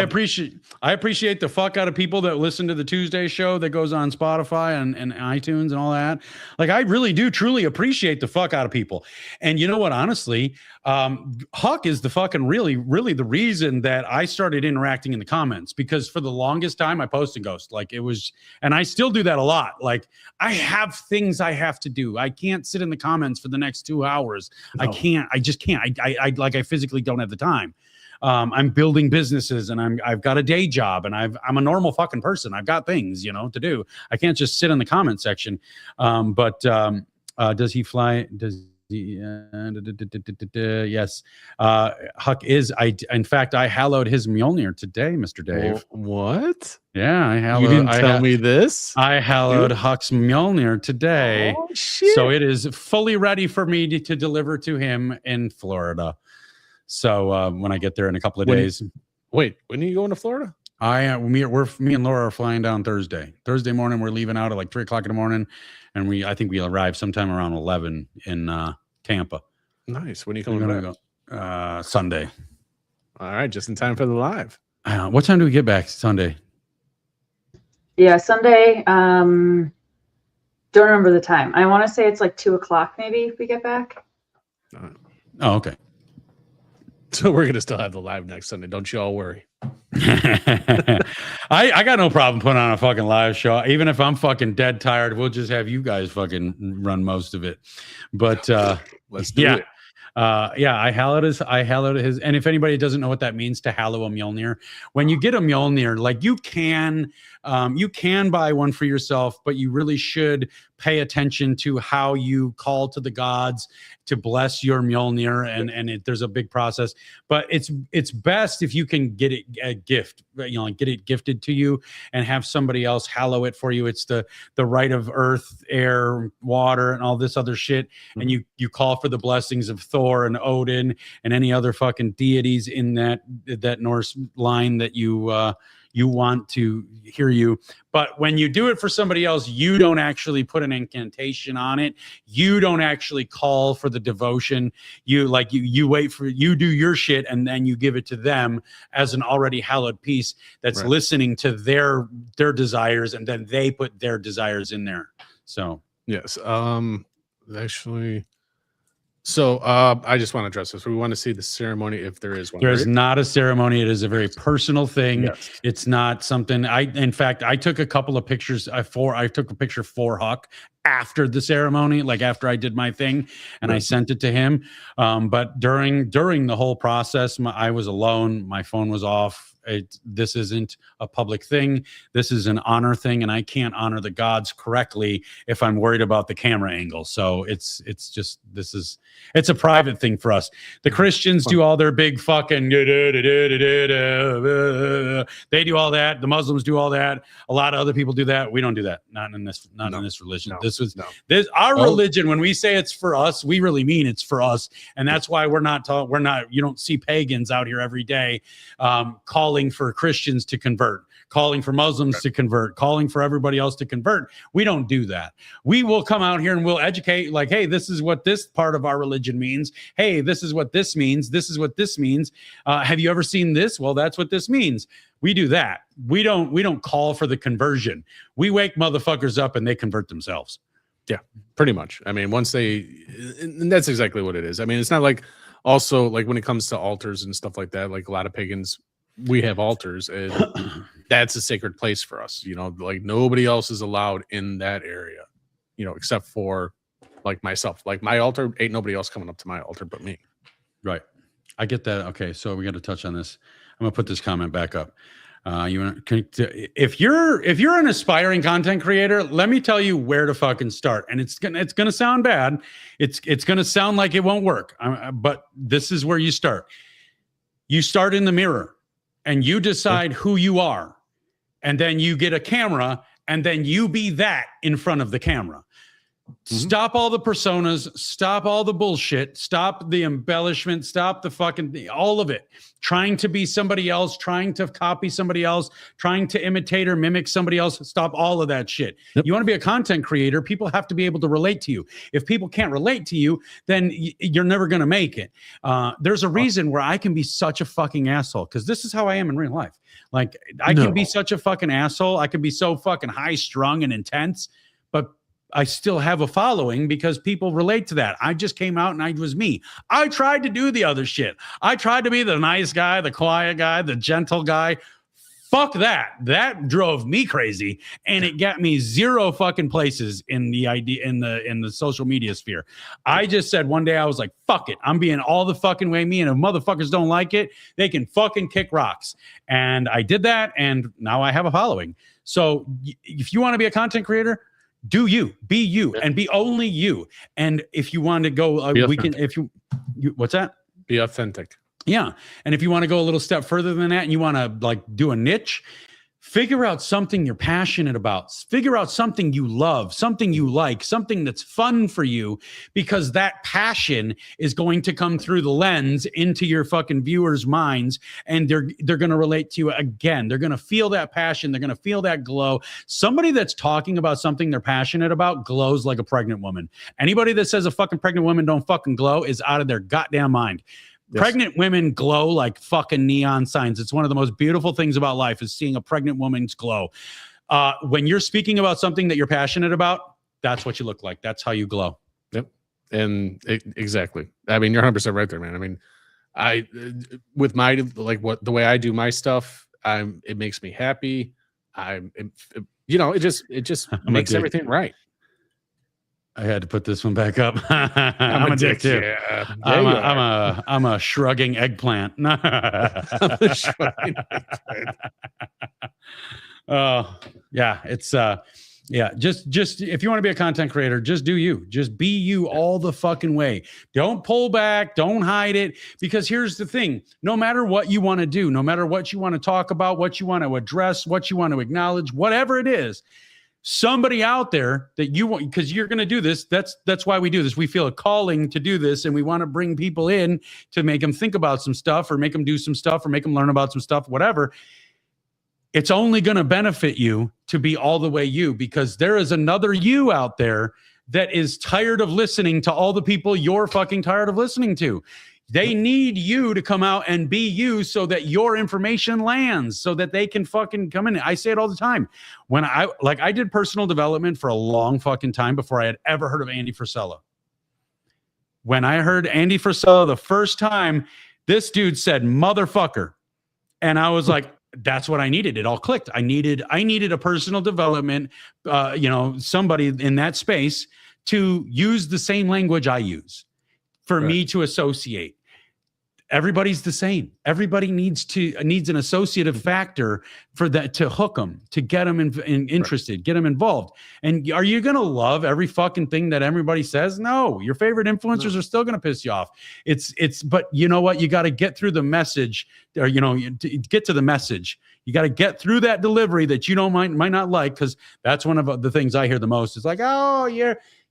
appreciate the fuck out of people that listen to the Tuesday show that goes on Spotify and iTunes and all that. Like I really do truly appreciate the fuck out of people. And you know what? Honestly, Huck is the fucking really the reason that I started interacting in the comments, because for the longest time I post and ghost. Like it was, and I still do that a lot. Like I have things I have to do. I can't sit in the comments for the next 2 hours. No. I just can't. I physically don't have the time. I'm building businesses, and I've got a day job, and I'm a normal fucking person. I've got things, to do. I can't just sit in the comment section. But does he fly? Does he? Yes. Huck is. In fact, I hallowed his Mjolnir today, Mr. Dave. What? Yeah, I hallowed. You didn't tell me this. I hallowed Huck's Mjolnir today. Oh shit! So it is fully ready for me to deliver to him in Florida. So when I get there in a couple of days. Wait, when are you going to Florida? Me and Laura are flying down Thursday. Thursday morning, we're leaving out at like 3:00 in the morning, and I think we arrive sometime around 11 in Tampa. Nice. When are you coming back? Sunday. All right, just in time for the live. What time do we get back Sunday? Yeah, Sunday. Don't remember the time. I want to say it's like 2:00 maybe if we get back. Oh, okay. So we're gonna still have the live next Sunday. Don't you all worry. I got no problem putting on a fucking live show. Even if I'm fucking dead tired, we'll just have you guys fucking run most of it. But let's do it. I hallowed his. And if anybody doesn't know what that means, to hallow a Mjolnir, when you get a Mjolnir, like you can buy one for yourself, but you really should pay attention to how you call to the gods to bless your Mjolnir, and there's a big process. But it's best if you can get it a gift, get it gifted to you, and have somebody else hallow it for you. It's the right of earth, air, water, and all this other shit, and you call for the blessings of Thor and Odin and any other fucking deities in that Norse line that you want to hear you. But when you do it for somebody else, you don't actually put an incantation on it. You don't actually call for the devotion. You wait for, you do your shit, and then you give it to them as an already hallowed piece that's listening to their desires, and then they put their desires in there. So yes, actually. So I just want to address this. We want to see the ceremony if there is one. There is not a ceremony. It is a very personal thing. Yes. It's not something in fact, I took a couple of pictures I took a picture for Huck after the ceremony, like after I did my thing, and I sent it to him. But during the whole process, I was alone. My phone was off. This isn't a public thing. This is an honor thing, and I can't honor the gods correctly if I'm worried about the camera angle. So it's a private thing for us. The Christians do all their big fucking they do all that. The Muslims do all that. A lot of other people do that. We don't do that. Not in this religion. No. Our religion. When we say it's for us, we really mean it's for us, and that's why we're not. You don't see pagans out here every day calling for Christians to convert. calling for Muslims to convert, calling for everybody else to convert. We don't do that. We will come out here and we'll educate, like, hey, this is what this part of our religion means. Hey, this is what this means. This is what this means. Have you ever seen this? Well, that's what this means. We do that. We don't call for the conversion. We wake motherfuckers up and they convert themselves. Yeah, pretty much. I mean, once and that's exactly what it is. I mean, it's not like also like when it comes to altars and stuff like that, like a lot of pagans, we have altars and that's a sacred place for us. You know, like nobody else is allowed in that area, you know, except for like myself. Like my altar, ain't nobody else coming up to my altar but me. Right. I get that. Okay, so we got to touch on this. I'm gonna put this comment back up. If you're an aspiring content creator, let me tell you where to fucking start. And it's gonna sound bad. It's gonna sound like it won't work. But this is where you start. You start in the mirror, and you decide who you are, and then you get a camera, and then you be that in front of the camera. Stop all the personas, stop all the bullshit, stop the embellishment, stop the fucking, all of it. Trying to be somebody else, trying to copy somebody else, trying to imitate or mimic somebody else. Stop all of that shit. Yep. You want to be a content creator, people have to be able to relate to you. If people can't relate to you, then you're never going to make it. There's a reason where I can be such a fucking asshole, because this is how I am in real life. Like, I can be such a fucking asshole. I can be so fucking high strung and intense, but I still have a following because people relate to that. I just came out and I was me. I tried to do the other shit. I tried to be the nice guy, the quiet guy, the gentle guy. Fuck that. That drove me crazy, and it got me zero fucking places in the idea in the social media sphere. I just said one day, I was like, fuck it. I'm being all the fucking way me, and if motherfuckers don't like it, they can fucking kick rocks. And I did that, and now I have a following. So if you want to be a content creator, do you, be you, and be only you. And if you want to go, we can, if you, what's that? Be authentic. Yeah. And if you want to go a little step further than that and you want to like do a niche, figure out something you're passionate about. Figure out something you love, something you like, something that's fun for you, because that passion is going to come through the lens into your fucking viewers' minds, and they're going to relate to you again. They're going to feel that passion. They're going to feel that glow. Somebody that's talking about something they're passionate about glows like a pregnant woman. Anybody that says a fucking pregnant woman don't fucking glow is out of their goddamn mind. Yes. Pregnant women glow like fucking neon signs. It's one of the most beautiful things about life is seeing a pregnant woman's glow. When you're speaking about something that you're passionate about, that's what you look like. That's how you glow. Yep. And exactly. I mean, you're 100% right there, man. I mean, with my, like the way I do my stuff, it makes me happy. It just makes everything right. I had to put this one back up. I'm a dick too. Yeah. I'm a shrugging eggplant. I'm a shrugging eggplant. Yeah, it's yeah, just if you want to be a content creator, just do you. Just be you all the fucking way. Don't pull back, don't hide it, because here's the thing. No matter what you want to do, no matter what you want to talk about, what you want to address, what you want to acknowledge, whatever it is, somebody out there that you want, because you're going to do this. That's why we do this. We feel a calling to do this, and we want to bring people in to make them think about some stuff, or make them do some stuff, or make them learn about some stuff, whatever. It's only going to benefit you to be all the way you, because there is another you out there that is tired of listening to all the people you're fucking tired of listening to. They need you to come out and be you, so that your information lands, so that they can fucking come in. I say it all the time. When I did personal development for a long fucking time before I had ever heard of Andy Frisella. When I heard Andy Frisella the first time, this dude said motherfucker. And I was like, that's what I needed. It all clicked. I needed a personal development, somebody in that space to use the same language I use for me to associate. Everybody's the same. Everybody needs an associative factor for that, to hook them, to get them interested, get them involved. And are you going to love every fucking thing that everybody says? No, your favorite influencers are still going to piss you off. But you know what? You got to get through the message, or, get to the message. You got to get through that delivery that you might not like, because that's one of the things I hear the most. It's like, oh,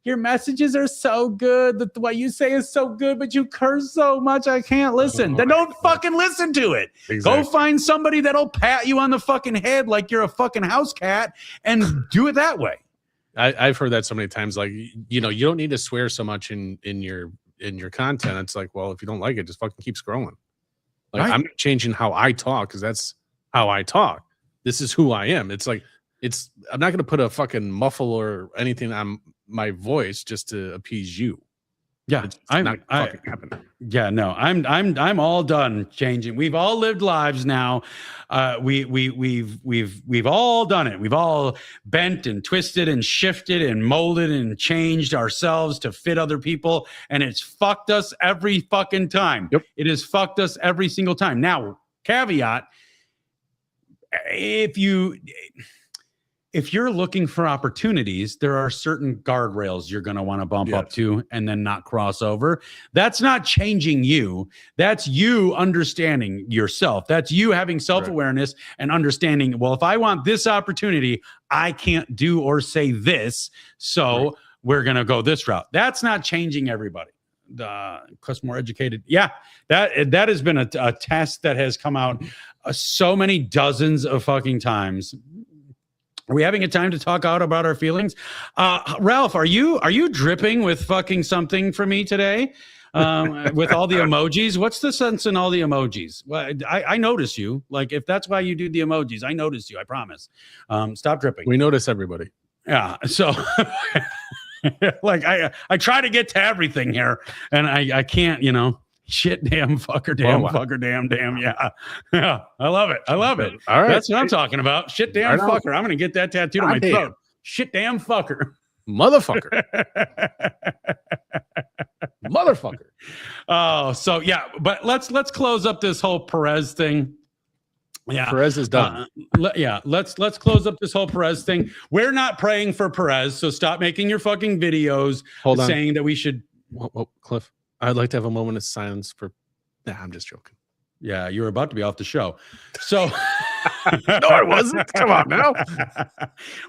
your messages are so good. What you say is so good, but you curse so much I can't listen. Then don't fucking listen to it. Exactly. Go find somebody that'll pat you on the fucking head like you're a fucking house cat and do it that way. I've heard that so many times. Like, you know, you don't need to swear so much in your content. It's like, well, if you don't like it, just fucking keep scrolling. Like, Right. I'm not changing how I talk because that's how I talk. This is who I am. It's like, I'm not going to put a fucking muffle or anything on my voice just to appease you. Yeah, It's not fucking happening. Yeah, no, I'm all done changing. We've all lived lives now. We've all done it. We've all bent and twisted and shifted and molded and changed ourselves to fit other people, and it's fucked us every fucking time. Yep. It has fucked us every single time. Now, caveat: if you're looking for opportunities, there are certain guardrails you're going to want to bump up to and then not cross over. That's not changing you. That's you understanding yourself. That's you having self-awareness and understanding, well, if I want this opportunity, I can't do or say this. So we're going to go this route. That's not changing everybody. Because more educated. Yeah, that has been a test that has come out so many dozens of fucking times. Are we having a time to talk out about our feelings? Ralph, are you dripping with fucking something for me today? With all the emojis? What's the sense in all the emojis? Well, I notice you. Like, if that's why you do the emojis, I notice you, I promise. Stop dripping. We notice everybody. Yeah. So like I try to get to everything here and I can't, you know. Shit, damn, fucker, damn, fucker, damn, yeah. Yeah, I love it. All right. That's what I'm talking about. Shit, damn, fucker. I'm going to get that tattooed on my throat. Shit, damn, fucker. Motherfucker. Motherfucker. Oh, so yeah, but let's close up this whole Perez thing. Yeah, Perez is done. Let's close up this whole Perez thing. We're not praying for Perez, so stop making your fucking videos saying that we should. Whoa, Cliff. I'd like to have a moment of silence for. Nah, I'm just joking. Yeah, you were about to be off the show. So no, I wasn't. Come on now.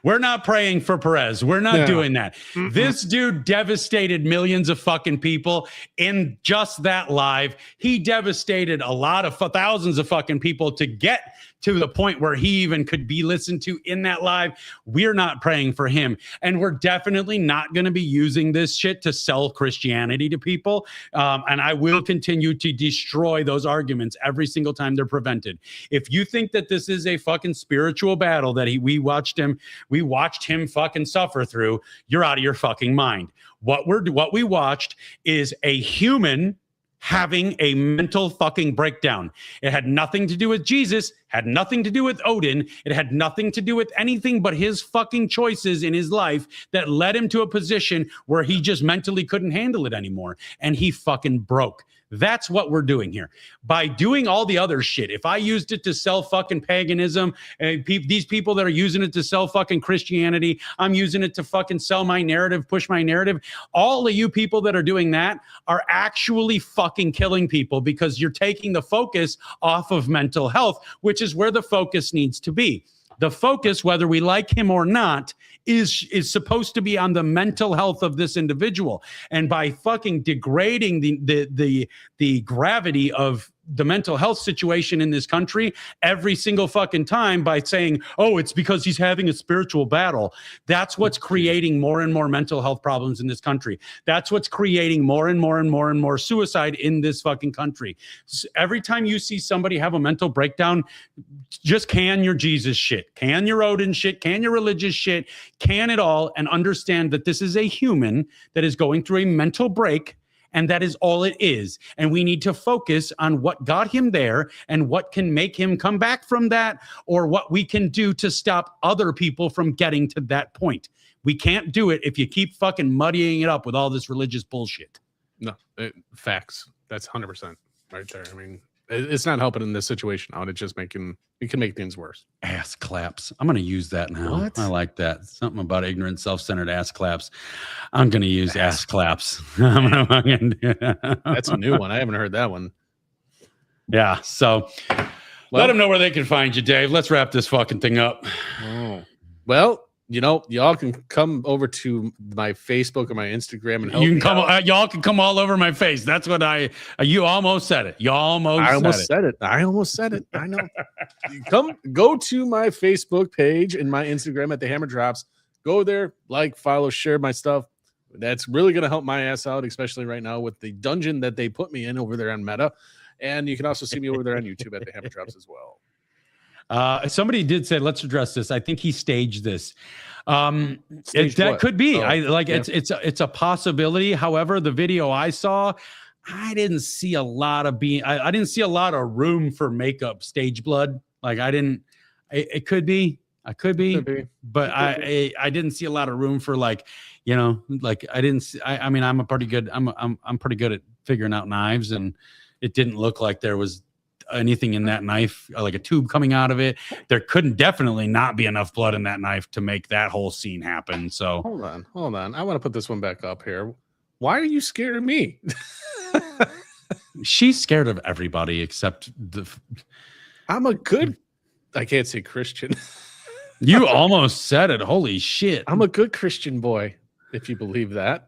We're not praying for Perez. We're not doing that. Mm-hmm. This dude devastated millions of fucking people in just that live. He devastated a lot of thousands of fucking people to get to the point where he even could be listened to in that live. We're not praying for him. And we're definitely not going to be using this shit to sell Christianity to people. And I will continue to destroy those arguments every single time they're prevented. If you think that this is a fucking spiritual battle that we watched him fucking suffer through, you're out of your fucking mind. What we watched is a human having a mental fucking breakdown. It had nothing to do with Jesus, had nothing to do with Odin. It had nothing to do with anything but his fucking choices in his life that led him to a position where he just mentally couldn't handle it anymore. And he fucking broke. That's what we're doing here. By doing all the other shit, if I used it to sell fucking paganism, these people that are using it to sell fucking Christianity, I'm using it to fucking sell my narrative, push my narrative. All of you people that are doing that are actually fucking killing people because you're taking the focus off of mental health, which is where the focus needs to be. The focus, whether we like him or not, is supposed to be on the mental health of this individual. And by fucking degrading the gravity of the mental health situation in this country every single fucking time by saying, oh, it's because he's having a spiritual battle. That's what's creating more and more mental health problems in this country. That's what's creating more and more and more and more suicide in this fucking country. Every time you see somebody have a mental breakdown, just can your Jesus shit, can your Odin shit, can your religious shit, can it all, and understand that this is a human that is going through a mental break. And that is all it is. And we need to focus on what got him there and what can make him come back from that, or what we can do to stop other people from getting to that point. We can't do it if you keep fucking muddying it up with all this religious bullshit. No, facts. That's 100% right there. I mean, it's not helping in this situation out. It's just it can make things worse. Ass claps. I'm going to use that now. What? I like that. Something about ignorant, self-centered ass claps. I'm going to use ass claps. That's a new one. I haven't heard that one. Yeah. So let them know where they can find you, Dave. Let's wrap this fucking thing up. Oh. Well, y'all can come over to my Facebook or my Instagram and help You can me come. out. Y'all can come all over my face. That's what you almost said it. You almost. I almost said it. I almost said it. I know. Go to my Facebook page and my Instagram at the Hammer Drops. Go there, like, follow, share my stuff. That's really going to help my ass out, especially right now with the dungeon that they put me in over there on Meta. And you can also see me over there on YouTube at the Hammer Drops as well. Somebody did say, let's address this. I think he staged this. Staged that what? could be. Oh, It's a possibility. However, the video I saw, I didn't see a lot of I didn't see a lot of room for makeup stage blood. Like I didn't. It could be. I could be. But I didn't see a lot of room for like I didn't. I mean, I'm pretty good at figuring out knives, and it didn't look like there was anything in that knife, like a tube coming out of it. There couldn't definitely not be enough blood in that knife to make that whole scene happen. So hold on. I want to put this one back up here. Why are you scared of me? She's scared of everybody except I'm a good, I can't say Christian. You almost said it. Holy shit. I'm a good Christian boy, if you believe that.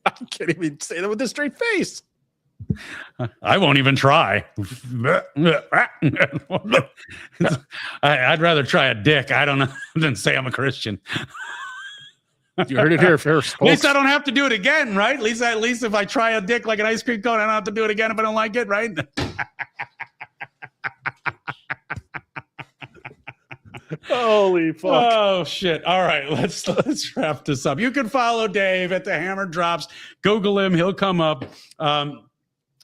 I can't even say that with a straight face. I won't even try. I'd rather try a dick. I don't know than say I'm a Christian. You heard it here first. At least I don't have to do it again, right? At least if I try a dick like an ice cream cone, I don't have to do it again if I don't like it, right? Holy fuck. Oh shit. All right, let's wrap this up. You can follow Dave at the Hammer Drops. Google him, he'll come up.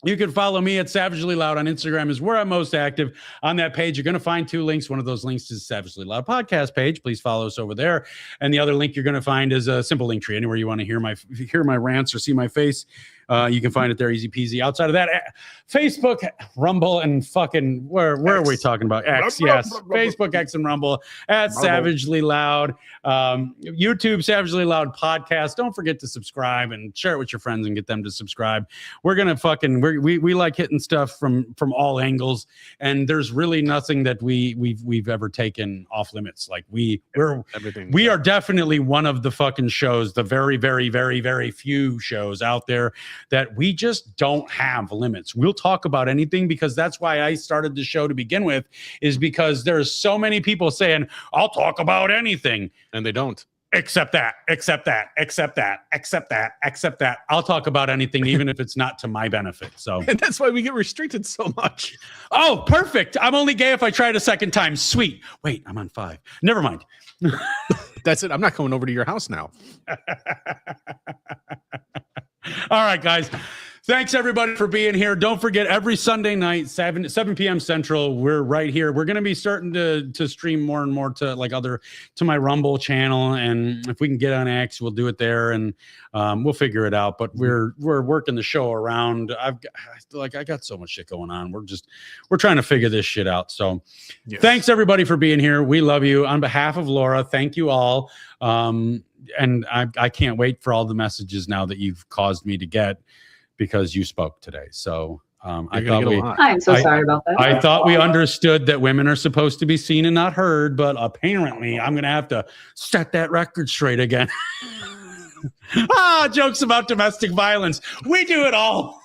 You can follow me at SavagelyLOUD on Instagram is where I'm most active. On that page, you're going to find two links. One of those links is Savagely Loud podcast page. Please follow us over there. And the other link you're going to find is a simple link tree. Anywhere you want to hear my rants or see my face, you can find it there, easy peasy. Outside of that, Facebook, Rumble, and fucking where are we talking about? X, yes. Facebook, X, and Rumble at Savagely Loud. YouTube, Savagely Loud podcast. Don't forget to subscribe and share it with your friends and get them to subscribe. We're gonna we like hitting stuff from all angles, and there's really nothing that we've ever taken off limits. Like we are definitely one of the fucking shows, the very, very, very, very few shows out there that we just don't have limits. We'll talk about anything, because that's why I started the show to begin with, is because there's so many people saying, I'll talk about anything. And they don't. Except that. I'll talk about anything, even if it's not to my benefit. So, and that's why we get restricted so much. Oh, perfect. I'm only gay if I try it a second time. Sweet. Wait, I'm on 5. Never mind. That's it. I'm not coming over to your house now. All right, guys. Thanks, everybody, for being here. Don't forget, every Sunday night, 7 p.m. Central, we're right here. We're going to be starting to stream more and more to my Rumble channel. And if we can get on X, we'll do it there, and we'll figure it out. But we're working the show around. I got so much shit going on. We're trying to figure this shit out. So Thanks, everybody, for being here. We love you. On behalf of Laura, thank you all. And I can't wait for all the messages now that you've caused me to get, because you spoke today. So I'm so sorry about that. I thought we understood that women are supposed to be seen and not heard, but apparently I'm going to have to set that record straight again. Jokes about domestic violence. We do it all.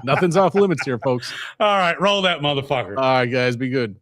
Nothing's off limits here, folks. All right, roll that motherfucker. All right, guys, be good.